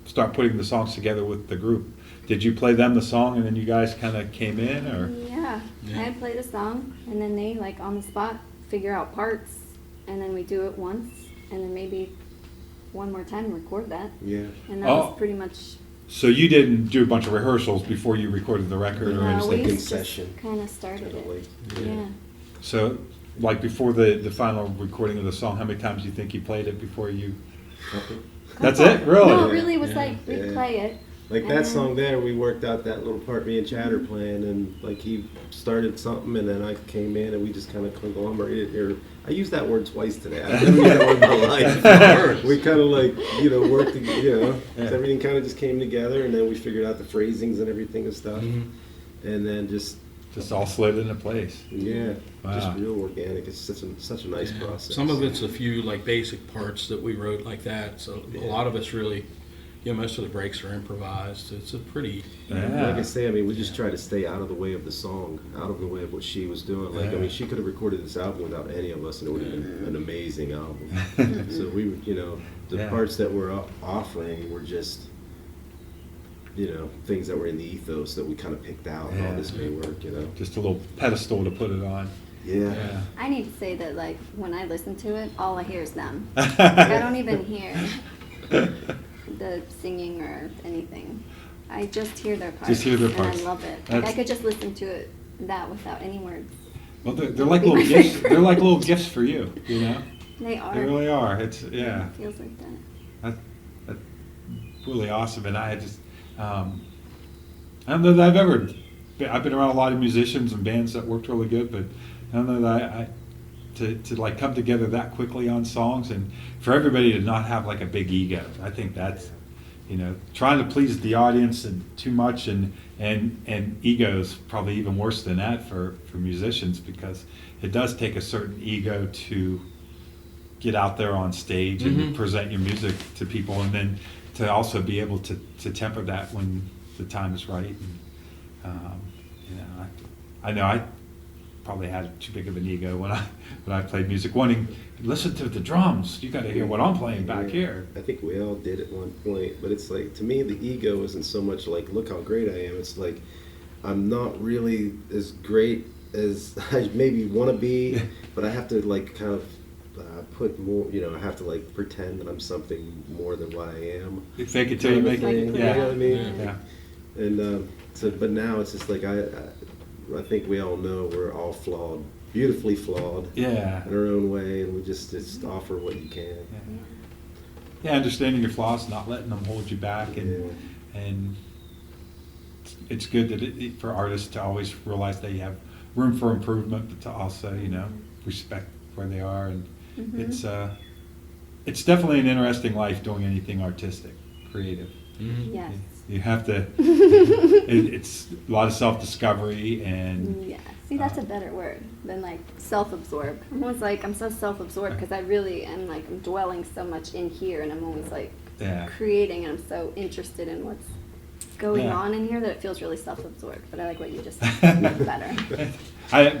start putting the songs together with the group? Did you play them the song and then you guys kind of came in, or? Yeah, I played a song, and then they, like, on the spot, figure out parts, and then we do it once, and then maybe one more time record that. Yeah. And that was pretty much... So you didn't do a bunch of rehearsals before you recorded the record or anything? like in we session, just kind of started totally. it. Yeah. So, like before the final recording of the song, how many times do you think you played it before you? That's it, really? No, it really was Yeah. like, we'd Yeah. play it. Like And that then- song there, we worked out that little part me and Chad are playing, and like he started something, and then I came in, and we just kind of conglomerated. Or I used that word twice today. I've never used that word in my life. We kind of like worked, everything kind of just came together, and then we figured out the phrasings and everything and stuff, and then just all slid into place. just Wow. real organic. It's such a nice process. Some of it's a few like basic parts that we wrote like that. So a lot of it's really, most of the breaks are improvised. It's a pretty. Yeah. Like I say, I mean, we just try to stay out of the way of the song, out of the way of what she was doing. Like, I mean, she could have recorded this album without any of us, and it would have been an amazing album. So we, the Yeah. parts that we're offering were just, things that were in the ethos that we kind of picked out. Yeah. Oh, this may work, Just a little pedestal to put it on. Yeah. I need to say that, like, when I listen to it, all I hear is them. Like, I don't even hear the singing or anything. I just hear their parts. Just hear their parts. And I love it. Like, That's- I could just listen to it without any words. Well, they're like little gifts. They're like little gifts for you. They are. They really are. It's It feels like that. That's really awesome. And I just, I don't know that I've been around a lot of musicians and bands that worked really good, but I don't know that to like come together that quickly on songs, and for everybody to not have like a big ego. I think that's, trying to please the audience and too much, and ego's probably even worse than that for musicians, because it does take a certain ego to get out there on stage and present your music to people, and then to also be able to temper that when the time is right. And, I know I probably had too big of an ego when I played music, wanting listen to the drums. You got to hear what I'm playing back here. I think we all did at one point, but it's like, to me, the ego isn't so much like, look how great I am. It's like, I'm not really as great as I maybe want to be, but I have to like kind of put more, I have to like pretend that I'm something more than what I am. You fake it till you make Thing, it. you know what I mean? Yeah. And but now it's just like I think we all know we're all flawed, beautifully flawed Yeah. in our own way, and we just offer what you can. Yeah, understanding your flaws, not letting them hold you back, and it's good that for artists to always realize they have room for improvement, but to also respect where they are, and it's definitely an interesting life doing anything artistic, creative. Yes. You have to. It's a lot of self-discovery, and Yeah. See, that's a better word than like self-absorbed. I'm always like, I'm so self-absorbed because I really am like, I'm dwelling so much in here, and I'm always like Yeah. creating, and I'm so interested in what's going Yeah. on in here that it feels really self-absorbed. But I like what you just said better.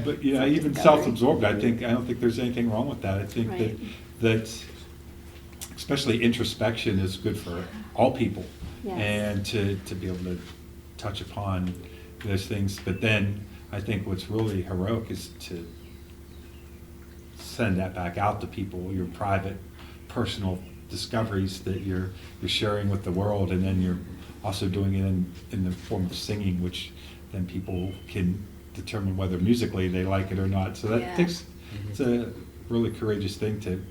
But even self-absorbed, I don't think there's anything wrong with that. I think Right. that especially introspection is good for all people, Yes. and to be able to touch upon those things. But then I think what's really heroic is to send that back out to people, your private, personal discoveries that you're sharing with the world, and then you're also doing it in the form of singing, which then people can determine whether musically they like it or not. So that Yeah. takes, it's a really courageous thing to,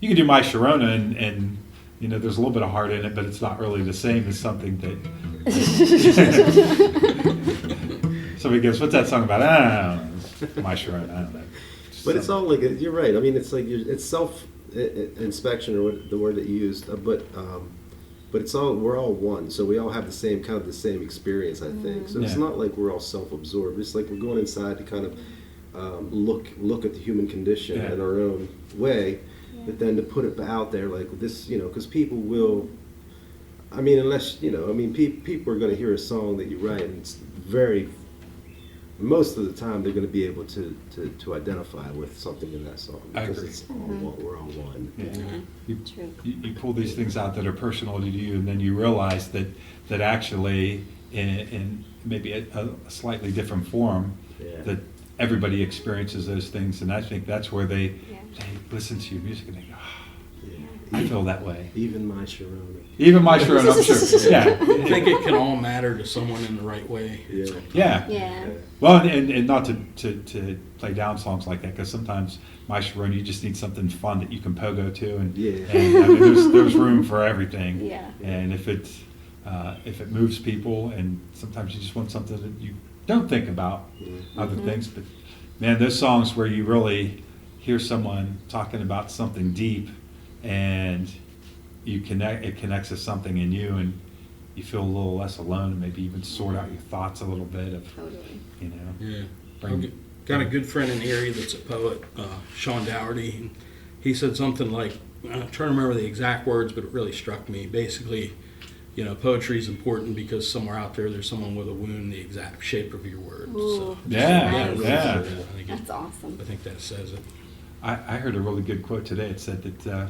you can do My Sharona and you know, there's a little bit of heart in it, but it's not really the same as something that somebody goes, "What's that song about?" I don't know. My Sharon, I don't know. But it's all like, you're right. I mean, it's like it's self inspection, or what the word that you used. But it's all, we're all one, so we all have the same kind of the same experience, I think. So it's Yeah. not like we're all self-absorbed. It's like we're going inside to kind of look at the human condition Yeah. in our own way, but then to put it out there like this, you know, because people will. I mean, unless you know, I mean, people are going to hear a song that you write, and it's very. Most of the time, they're going to be able to identify with something in that song I because agree. it's all one, we're all one. Yeah. Yeah. You, True. you pull these things out that are personal to you, and then you realize that actually, in maybe a slightly different form, Yeah. that everybody experiences those things, and I think that's where they Yeah. listen to your music and they go, Yeah. I feel that way. Even my Sharona. Even my Sharon, I'm sure. Yeah. I think it can all matter to someone in the right way. Yeah. Yeah. Yeah. Well, and not to play down songs like that, because sometimes My Sharon, you just need something fun that you can pogo to, and, Yeah. and I mean, there's room for everything. Yeah. And if it moves people, and sometimes you just want something that you don't think about other things, but man, those songs where you really hear someone talking about something deep, and it connects to something in you, and you feel a little less alone, and maybe even sort out your thoughts a little bit of, Totally. you know. Yeah. Bring- Got a good friend in the area that's a poet, Sean Dougherty. And he said something like, I'm trying to remember the exact words, but it really struck me. Basically, you know, poetry is important because somewhere out there's someone with a wound the exact shape of your words. Ooh, So, Yeah, nice. really yeah. said that. I think That's awesome. I think that says it. I heard a really good quote today. It said that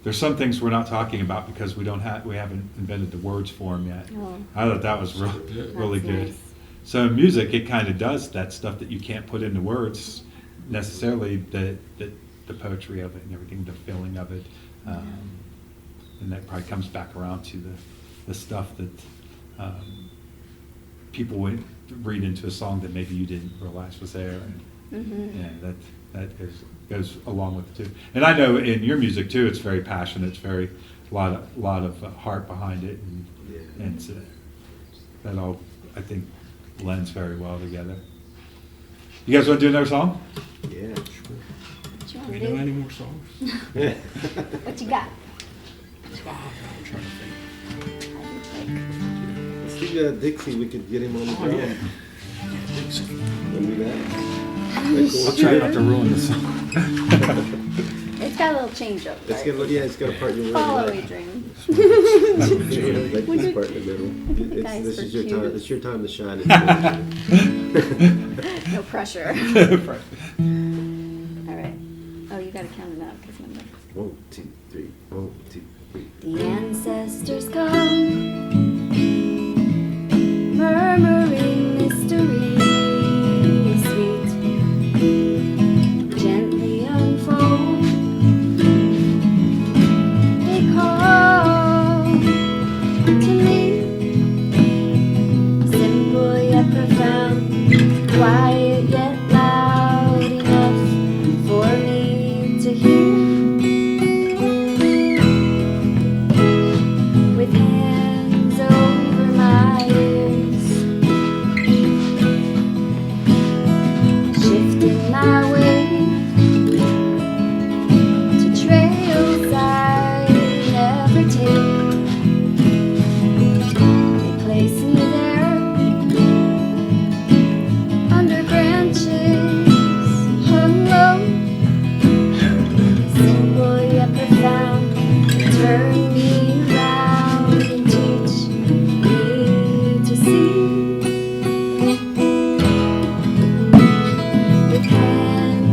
there's some things we're not talking about because we haven't invented the words for them yet. Oh. I thought that was really That's good. nice. So in music, it kind of does that stuff that you can't put into words necessarily. The poetry of it and everything, the feeling of it, and that probably comes back around to the stuff that people would read into a song that maybe you didn't realize was there. And, Mm-hmm. yeah, that goes along with it too. And I know in your music too, it's very passionate. It's very lot of heart behind it, and it's, that all I think blends very well together. You guys want to do another song? Yeah. What you Do want we to know do? any more songs? What you got? I'm trying to think. Let's do Dixie. We could get him on the Oh, drum. yeah. Wanna do that? I'll try not to ruin the song. It's got a little change up. It's got, yeah, it's got a part you'll Follow really a like. dream. Like this part in the middle. the guys This for is your cues. time. It's your time to shine. No pressure. All right. Oh, you got to count it out because remember. 1, 2, 3. 1, 2, 3. The ancestors come, murmuring mystery, sweet, gently unfold. They call to me, simple yet profound, quiet yet loud enough for me to hear. With hands over my ears, shifting my way to trails I never take. They place me there under branches hung low, simple yet profound. Turn me around and teach me to see. With hands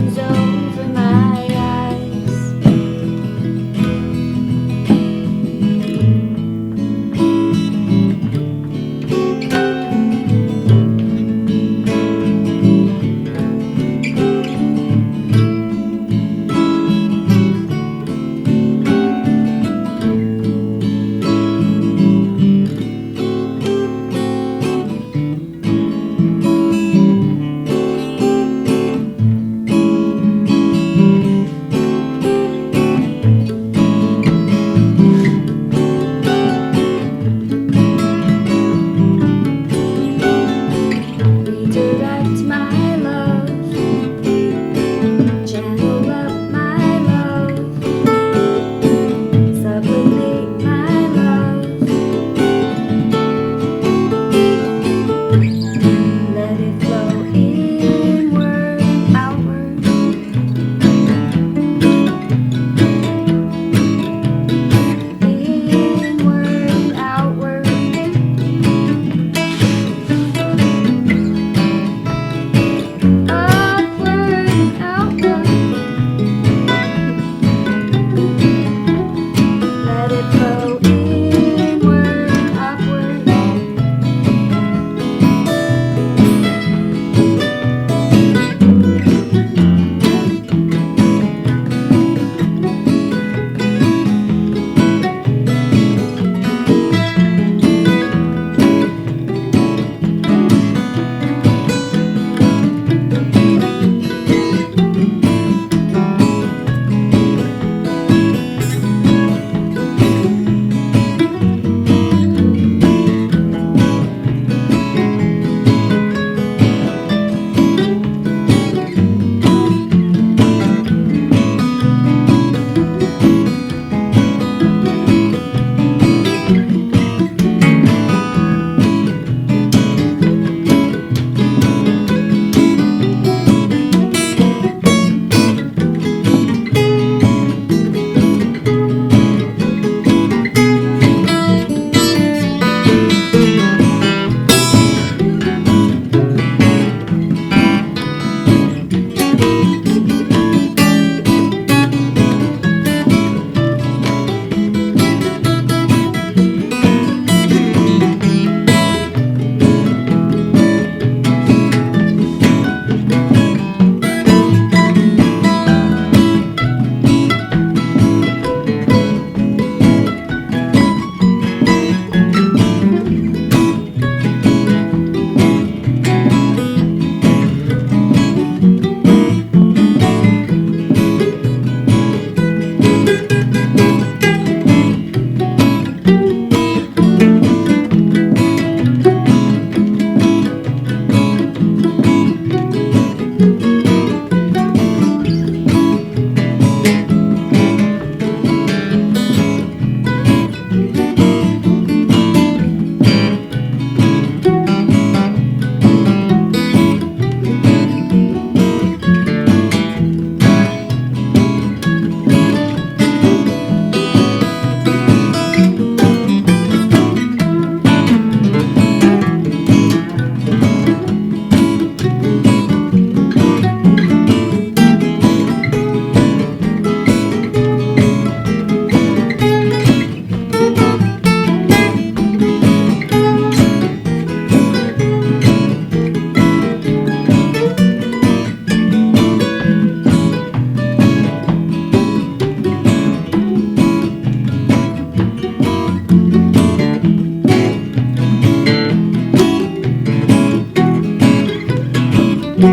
To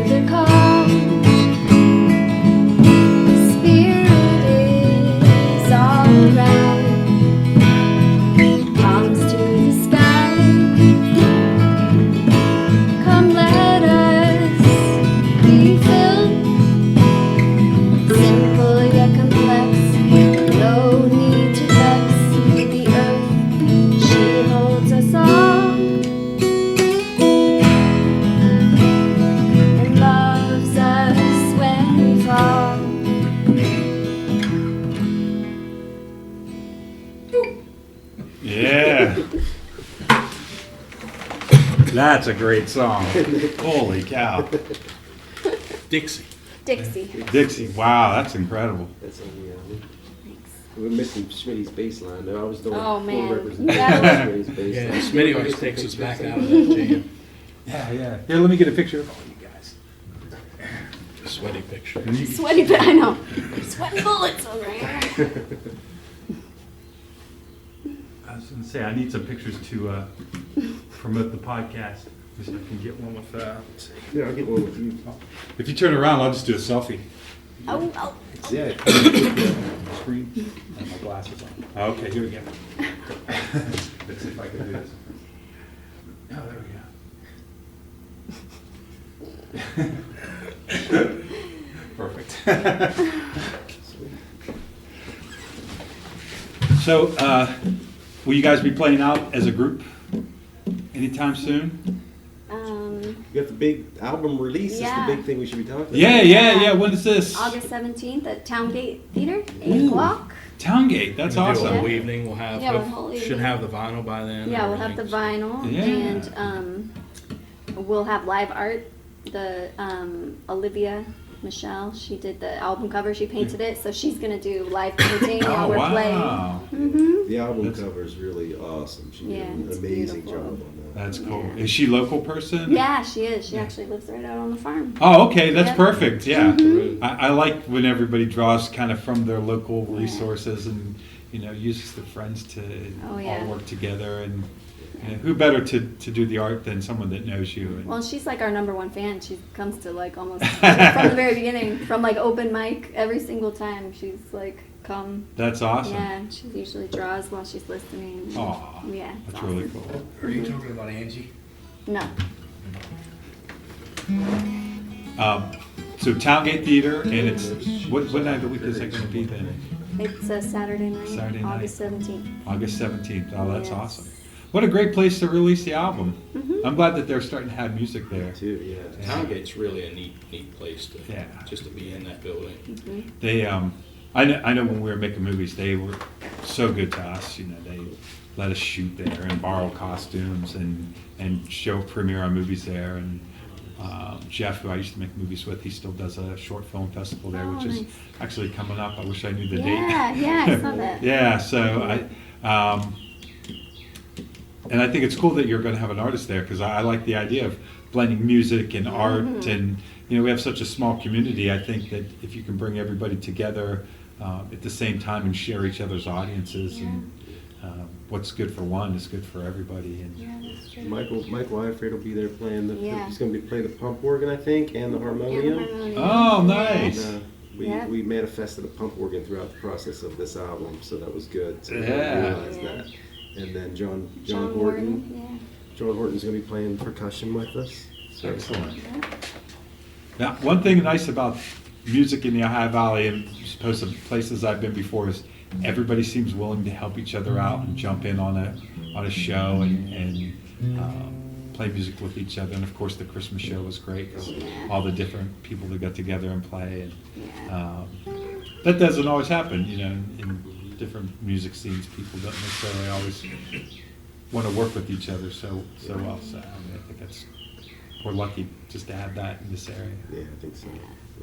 the call, Spirit is all around. Palms to the sky. Come, let us be filled. Simple yet complex. No need to vex the earth. She holds us all and loves us when we fall. Yeah. That's a great song. Holy cow. Dixie. Dixie. Dixie, wow, that's incredible. That's on the album. Thanks. We're missing Schmitty's bass line. I was doing Oh, full man. representation That of Schmitty's bass Yeah, line. Smitty always takes us back out of that jam. Yeah, yeah. Here, let me get a picture of all you guys. Sweaty picture. Sweaty, but I know. Sweating bullets over here. I was going to say, I need some pictures to promote the podcast. If I can get one with let's see. Yeah, I'll get one with you. If you turn around, I'll just do a selfie. Oh, oh. Yeah. Screen. I have my glasses on. Okay, here we go. Let's see if I can do this. Oh, there we go. Perfect. So, will you guys be playing out as a group anytime soon? You got the big album release. Yeah. That's the big thing we should be talking about. Yeah. When is this? August 17th at Towngate Theater, 8 Ooh. o'clock. Towngate, that's We'll do a awesome. whole evening. We'll have, Yeah, one whole should evening. have the vinyl by then. Yeah, and we'll have the everything. vinyl Yeah. and we'll have live art. The Olivia Michelle, she did the album cover. She painted it, so she's gonna do live painting Oh, while we're wow. playing. hmm The album That's- cover is really awesome. She Yeah, did an it's amazing beautiful. job on that. That's cool. Yeah. Is she a local person? Yeah, she is. She Yeah. actually lives right out on the farm. Oh, okay, that's Yep. perfect, yeah. Mhm. I like when everybody draws kind of from their local Yeah. resources and, uses their friends to Oh, yeah. all work together. And who better to do the art than someone that knows you? And, Well, she's like our #1 fan. She comes to like almost from the very beginning, from like open mic every single time. She's like come. that's awesome. Yeah, and she usually draws while she's listening. Aw, Yeah, it's that's really awesome. cool. Are you talking about Angie? No. So Towngate Theater, and it's, what night of the week is that gonna be then? It's a Saturday night, Saturday night. August 17th. August 17th. Oh, that's Yes. awesome. What a great place to release the album. Mhm. I'm glad that they're starting to have music there. Too, yeah. Towngate's really a neat place to Yeah. just to be in that building. Mhm. They, I know when we were making movies, they were so good to us. They let us shoot there and borrow costumes and show premiere our movies there. And Jeff, who I used to make movies with, he still does a short film festival there, Oh, which is nice. actually coming up. I wish I knew the Yeah, date. yeah, I saw that. Yeah, so and I think it's cool that you're going to have an artist there because I like the idea of blending music and art, Mhm. and we have such a small community. I think that if you can bring everybody together at the same time and share each other's audiences, and what's good for one is good for everybody. And Yeah, that's true. Michael Eifert will be there playing Yeah. he's going to be playing the pump organ, I think, and the And the harmonium. harmonium. Oh, Yeah. nice. And, Yeah. we manifested a pump organ throughout the process of this album, so that was good. So we Yeah. realized Yeah. that. And then John John Horton. Yeah. John Horton's going to be playing percussion with us. So Excellent. Yeah. Now, one thing nice about music in the Ohio Valley, and I suppose the places I've been before, is everybody seems willing to help each other out and jump in on a show and play music with each other. And of course, the Christmas show was great 'cause all the different people that got together and play. And Yeah. that doesn't always happen, in different music scenes. People don't necessarily always want to work with each other so well. So I think we're lucky just to have that in this area. yeah, I think so.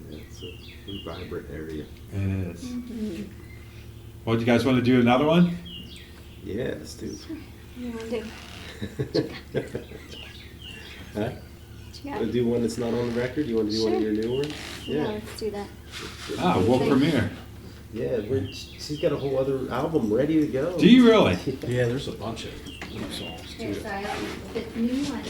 Yeah, it's a pretty vibrant area. It is. Mhm. Well, do you guys want to do another one? Yeah, let's do. You wanna do? Huh? Yeah. Want to do one that's not on the record? You want to do one of Sure. your new ones? Yeah, let's do that. Ah, world premiere. Yeah, she's got a whole other album ready to go. Do you really? Yeah, there's a bunch of new songs Here, too. sorry, the new one.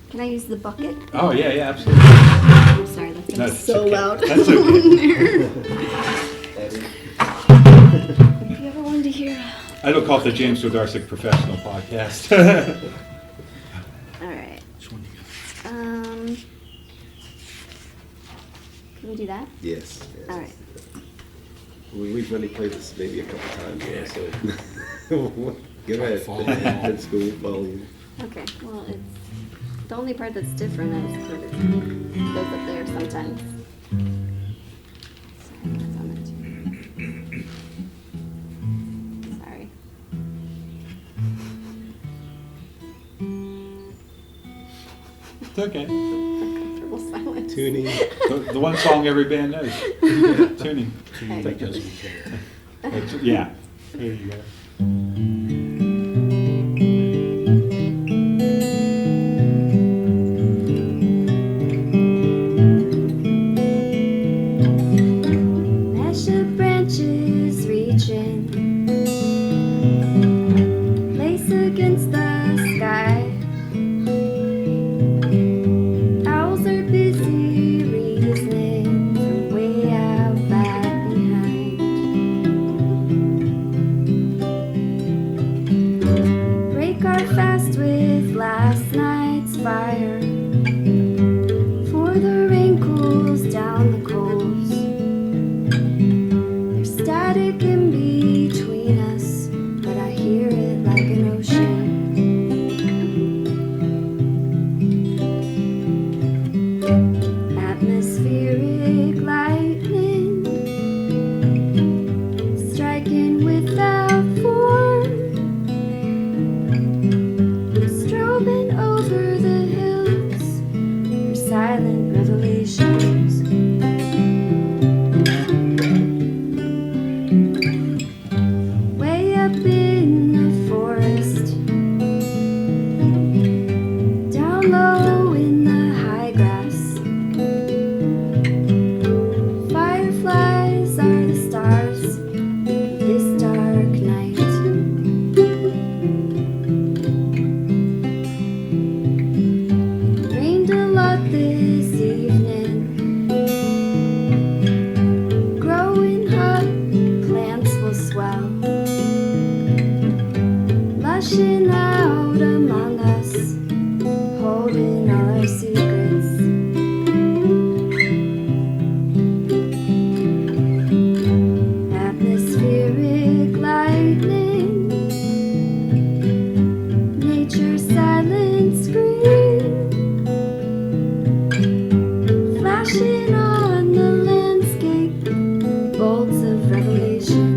Can I use the bucket? Oh, yeah, yeah, absolutely. I'm sorry, that's gonna be That's so okay. loud. That's okay. If you ever wanted to hear. I don't call it the James Wodarczyk Professional Podcast. All right. Which one you got? Can we do that? Yes. All right. We've only played this maybe a couple times. Yeah. So go ahead. Follow along. That's cool. Follow you. Okay. Well, it's the only part that's different is that it goes up there sometimes. Sorry, that's on it too. Sorry. It's okay. Uncomfortable silence. Tuning. The one song every band knows. Tuning. Okay. Because we care. Yeah. There you go. Mesh of branches reaching, lace against the sky. Owls are busy reasoning from way out back behind. Break our fast with last night's fire, for the rain cools down the coals. There's static in between us, but I hear it like an ocean. Atmospheric lightning, striking without form, strobing over the hills for silent revelations. Way up in the forest, down low in the high grass, fireflies are the stars of this dark night. Rained a lot this evening, growing hot, plants will swell, lushing out among us, holding all our secrets. Atmospheric lightning, nature's silent scream, flashing on the landscape, bolts of revelation.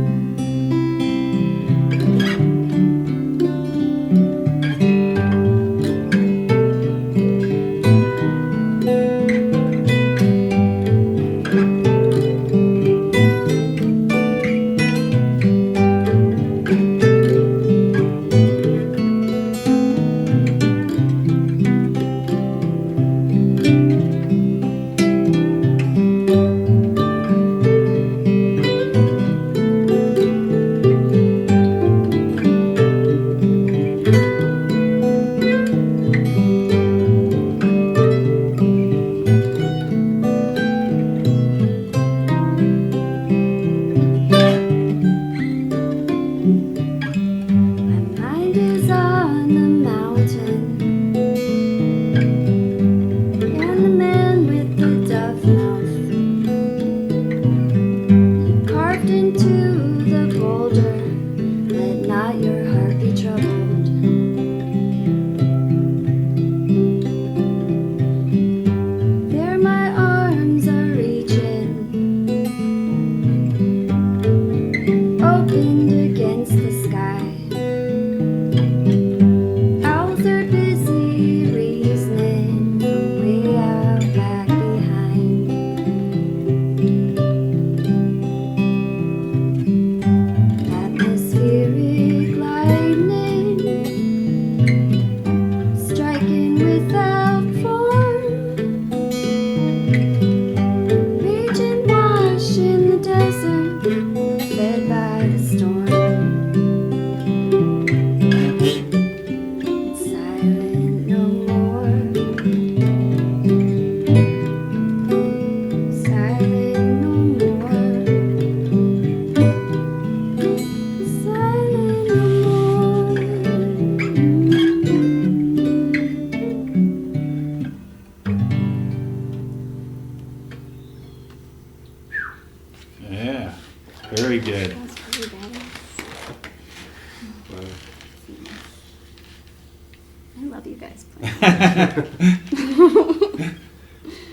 love you guys.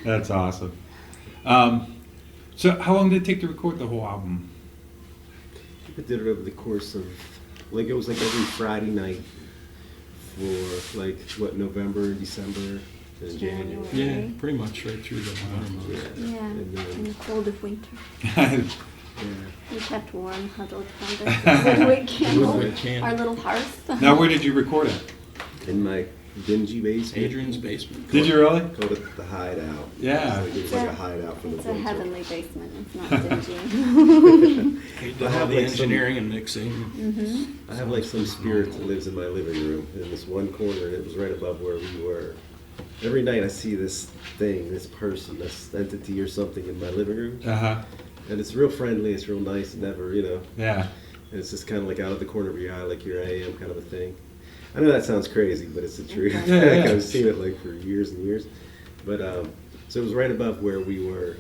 That's awesome. So how long did it take to record the whole album? We did it over the course of, like, it was like every Friday night for, like, what, November and December and January. Yeah, pretty much right through the winter months. Yeah, And then, in the cold of winter. yeah. We kept warm, huddled around our wood candle, Wood candle. our little hearth. Now, where did you record it? In my dingy basement. Adrian's basement. Did you really? Called it the hideout. Yeah. It was like a hideout for the It's a winter. heavenly basement. It's not dingy. He did I all have the like some- engineering and mixing. Mm-hmm. I have like some spirit that lives in my living room in this one corner, and it was right above where we were. Every night I see this thing, this person, this entity or something in my living room, Uh-huh. and it's real friendly, it's real nice, never, Yeah. and it's just kind of like out of the corner of your eye, like here I am kind of a thing. I know that sounds crazy, but it's the truth. Yeah, yeah. Like, I've seen it like for years and years. But so it was right above where we were.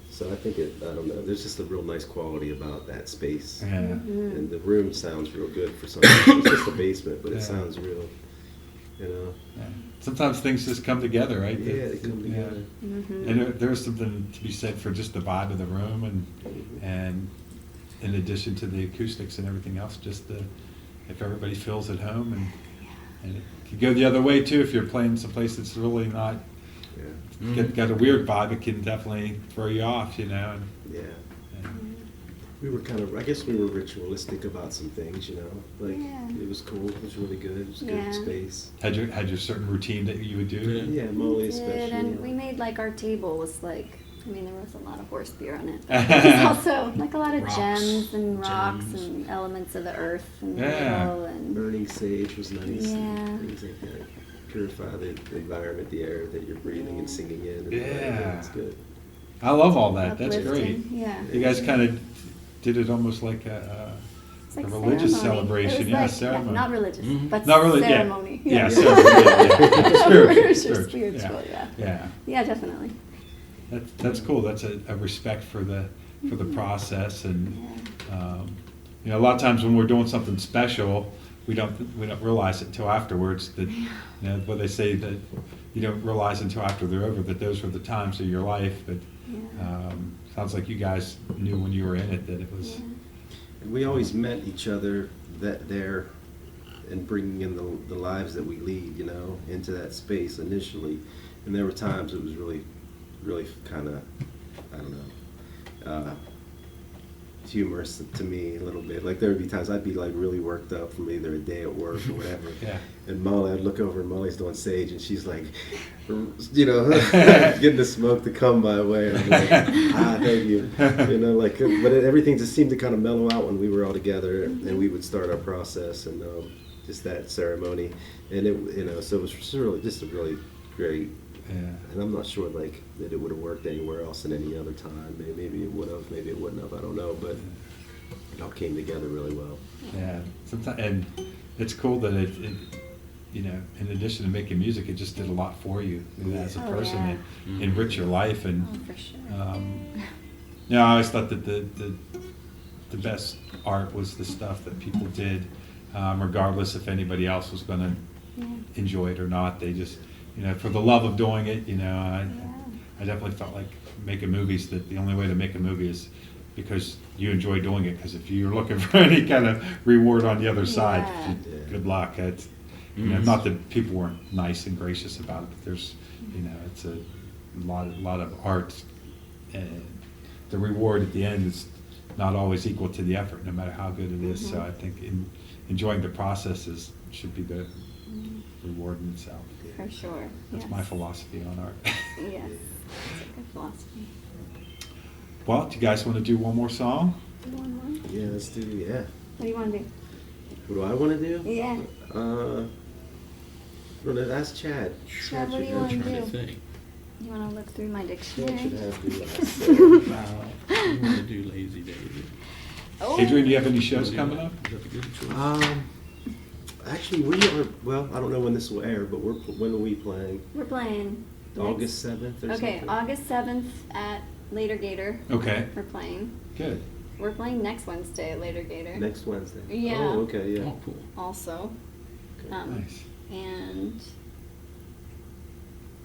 So I think I don't know, there's just a real nice quality about that space. Yeah. And the room sounds real good for some reason. It's just a basement, but Yeah. it sounds real, Yeah. Sometimes things just come together, right? Yeah, they come Yeah. together. Mm-hmm. And there's something to be said for just the vibe of the room, and in addition to the acoustics and everything else, just if everybody feels at home, and it could go the other way too. If you're playing someplace that's really not Yeah. got a weird vibe, it can definitely throw you off, And, Yeah. and We were kind of, I guess we were ritualistic about some things, Like, Yeah. it was cool, it was really good, it was Yeah. good space. had your certain routine that you would do. Yeah. Yeah, Molly We especially. did, and we made like our table was like, I mean, there was a lot of horse beer on it. But there was also like a lot of Rocks. gems and rocks Gems. and elements of the earth and Yeah. metal and Burning sage was nice. Yeah. And things like that. Purify the environment, the air that you're breathing and singing in. And Yeah. It's good. I love all that. That's uplifting. great. Yeah. You guys kind of did it almost like a It's like religious ceremony. celebration. It was Yeah, like, ceremony. not religious, Mhm. but Not really. ceremony. Yeah. Yeah. Ceremony. Yeah. Spiritual, yeah. Yeah. Yeah, definitely. That's cool. That's a respect for the process, and Yeah. a lot of times when we're doing something special, we don't realize it until afterwards. That what they say, that you don't realize until after they're over that those were the times of your life. But Yeah. sounds like you guys knew when you were in it that it was. Yeah. And we always met each other there and bringing in the lives that we lead, into that space initially. And there were times it was really, really kind of, I don't know, humorous to me a little bit. Like there would be times I'd be like really worked up from either a day at work or whatever. Yeah. And Molly, I'd look over and Molly's doing sage and she's like, getting the smoke to come my way. And I'm like, I heard you. But everything just seemed to kind of mellow out when we were all together and we would start our process and just that ceremony. And so it was just a really great. Yeah. And I'm not sure that it would have worked anywhere else at any other time. Maybe it would have, maybe it wouldn't have. I don't know, but it all came together really well. Yeah. Sometimes, and it's cool that it in addition to making music, it just did a lot for you as a Oh, person. yeah. It enriched your life, and Oh, for sure. I always thought that the best art was the stuff that people did, regardless if anybody else was going to Yeah. enjoy it or not. They just, for the love of doing it, I definitely felt like making movies, that the only way to make a movie is because you enjoy doing it. Because if you're looking for any kind of reward on the other side, Yeah. good luck. It's, Mhm. not that people weren't nice and gracious about it, but there's, it's a lot of art, and the reward at the end is not always equal to the effort, no matter how good it is. So I think enjoying the process should be the reward in itself. For sure. That's Yes. my philosophy on art. Yes. That's a good philosophy. Well, Do you guys want to do one more song? Do you want one? yeah, let's do, yeah. What do you want to do? What do I want to do? Yeah. Ask Chad. Chad, what do you should want have- to Trying do? to think. You want to look through my Chad dictionary? should have the last say. I'm gonna do Lazy Daisy. Oh. Adrian, do you have any shows coming up? Is that a good choice? Actually, we are, well, I don't know when this will air, but when are we playing? We're playing. August 7th or Okay, something? August 7th at Later Gator. Okay, We're playing. good. We're playing next Wednesday at Later Gator. Next Wednesday? Yeah. Oh, okay, yeah. Oh, cool. Also. Okay. Nice. and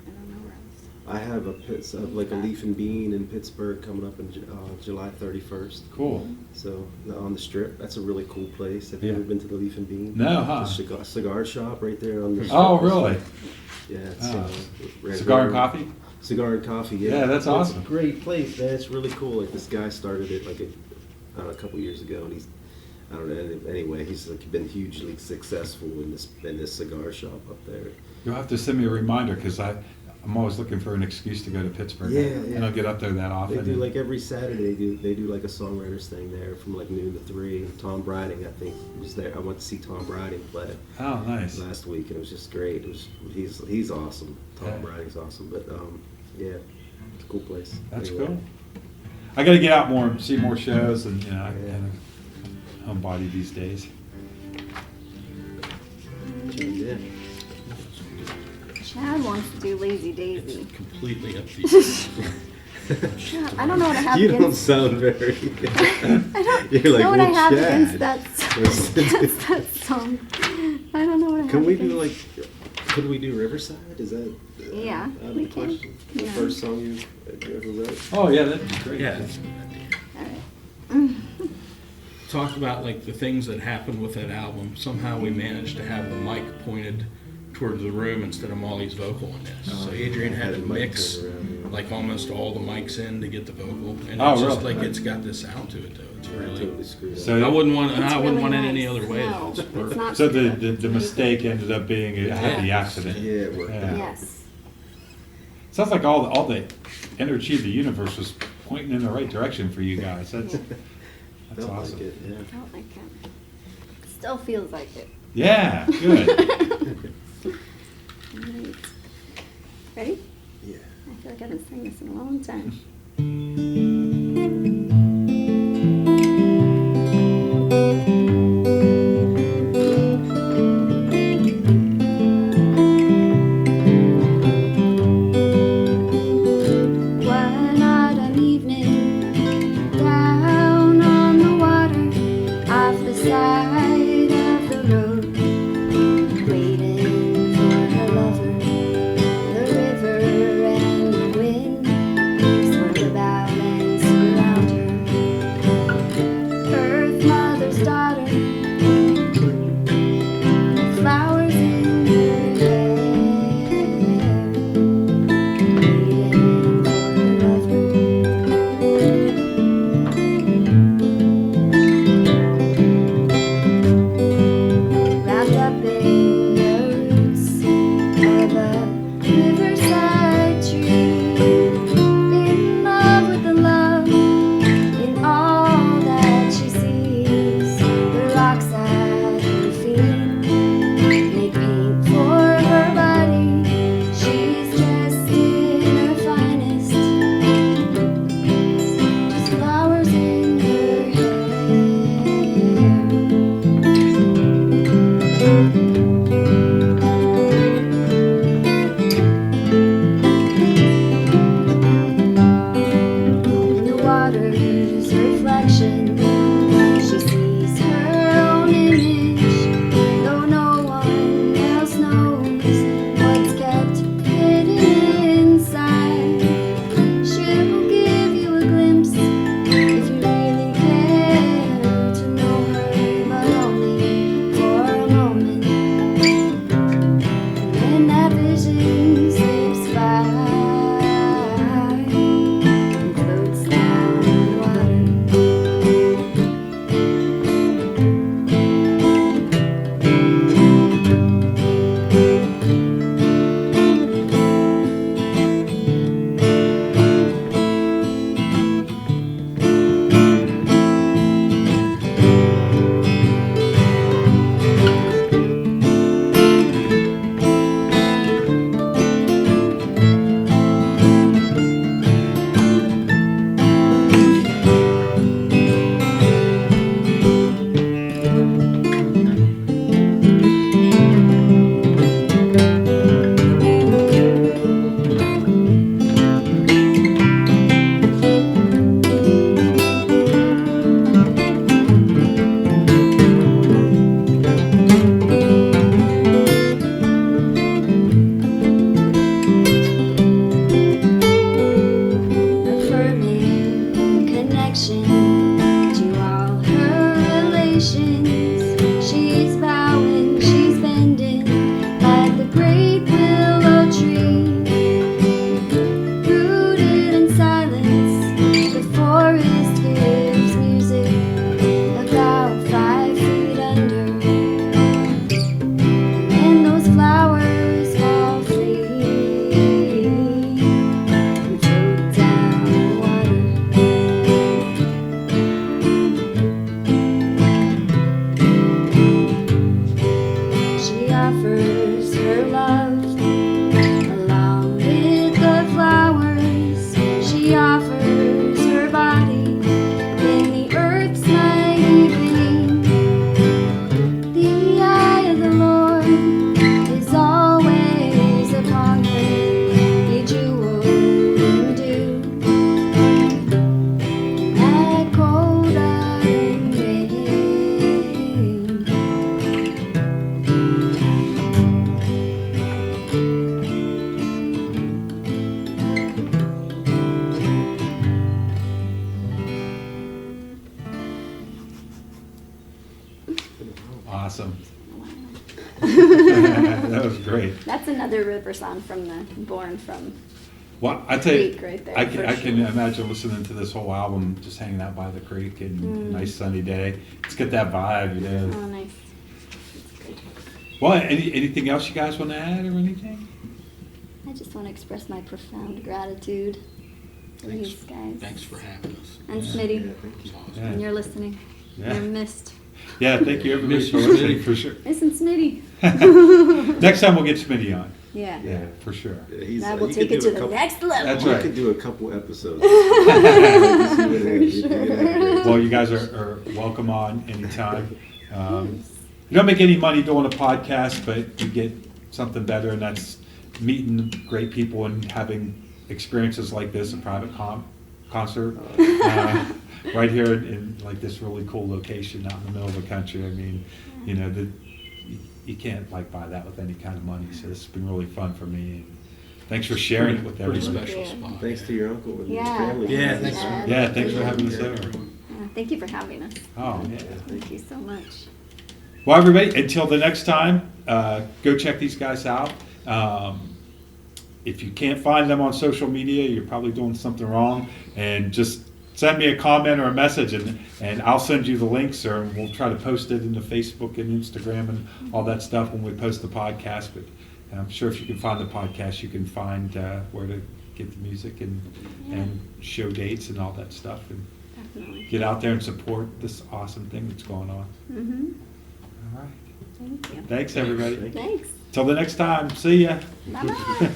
I don't know where else. I have a Leaf and Bean in Pittsburgh coming up in July 31st. Cool. So on the Strip, that's a really cool place. Have you Yeah. ever been to the Leaf and Bean? No, huh? It's a cigar shop right there on the Strip. Oh, really? Yeah. It's, Oh. right Cigar and around- coffee? Cigar and coffee. Yeah, Yeah, that's awesome. It's a great place, man. It's really cool. Like this guy started it like a couple years ago, and I don't know. Anyway, he's like been hugely successful in this cigar shop up there. You'll have to send me a reminder because I'm always looking for an excuse to go to Pittsburgh. Yeah, I yeah. don't get up there that often. They do like every Saturday. They do like a songwriters thing there from like noon to 3. Tom Briding, I think, was there. I went to see Tom Briding play Oh, nice. last week, and it was just great. He's awesome. Tom Yeah. Briding's awesome, but yeah, it's a cool place. That's Anyway. cool. I got to get out more, and see more shows, and I Yeah. kind of homebody these days. Yeah. Chad wants to do Lazy Daisy. It's completely up to you. Chad, I don't know what I have You don't against. sound very. I don't You're like, know what I "Well, have Chad." against that song. I don't know what I have. Can we do against- could we do Riverside? Is that Yeah, out of we the can. question? The Yeah. first song you ever wrote? Oh, yeah, that'd be great. Yeah. All right. Talked about like the things that happened with that album. Somehow we managed to have the mic pointed towards the room instead of Molly's vocal in this. So Adrian had to the mic mix turned around, yeah. like almost all the mics in to get the vocal, and Oh, it's just really? like it's got this sound to it though. It's I really. totally screwed up. So- I wouldn't want. It's I wouldn't really want it nice. any other way. No, though. It's it's perfect. not. So the mistake ended up being a happy Yeah. accident. Yeah, it worked Yeah. out. Yes. Sounds like all the energy of the universe was pointing in the right direction for you guys. That's Felt awesome. like it, yeah. Felt like it. Still feels like it. Yeah, good. Alright. Ready? Yeah. I feel like I haven't sang this in a long time. One autumn evening, down on the water, off the side of the road, waiting for her lover. The river and the wind swirl about and surround her. Earth Mother's daughter, the flowers in her hair, waiting for her lover. Wrapped up in the roots of a riverside tree, in love with the love in all that she sees. The rocks at her feet make paint for her body. She's dressed in her finest, just flowers in her hair. In the water's reflection, she sees her own image, though no one else knows what's kept hidden inside. She'll give you a glimpse if you really care to know her, but only for a moment. And when that vision slips by and floats down the water. great. That's another river song from the Born from. Well, I tell you, Creek right there, I for can sure. imagine listening to this whole album just hanging out by the creek and nice sunny day. It's got that vibe, you know. Oh, nice. That's good. Well, anything else you guys want to add or anything? I just want to express my profound gratitude to these guys. Thanks for having us. And Yeah, Smitty, thank you. Yeah. when you're listening, Yeah. you're missed. Yeah, thank you everybody Miss for you, listening, Smitty. for sure. Listen, Smitty. Next time we'll get Smitty on. Yeah. Yeah, for sure. Yeah, he's, That will he take could it do to a the couple- next level. That's He right. could do a couple episodes. Well, you guys are welcome on anytime. You don't make any money doing a podcast, but you get something better, and that's meeting great people and having experiences like this, a private concert, right here in like this really cool location out in the middle of the country. I mean, you know, you can't like buy that with any kind of money. So this has been really fun for me. And thanks for sharing it with Pretty everybody. special Yeah. spot. Thanks to your uncle and Yeah. his family. Yeah, thanks. Yeah, thanks for having us over. Yeah, thank you for having us. Oh, yeah. Thank you so much. Well, everybody, until the next time, go check these guys out. If you can't find them on social media, you're probably doing something wrong. And just send me a comment or a message, and I'll send you the links, or we'll try to post it into Facebook and Instagram and all that stuff when we post the podcast. But I'm sure if you can find the podcast, you can find where to get the music and show dates and all that stuff. And Definitely. get out there and support this awesome thing that's going on. Mm-hmm. All right. Thank you. Thanks, everybody. Thanks. Till the next time. See ya. Bye-bye.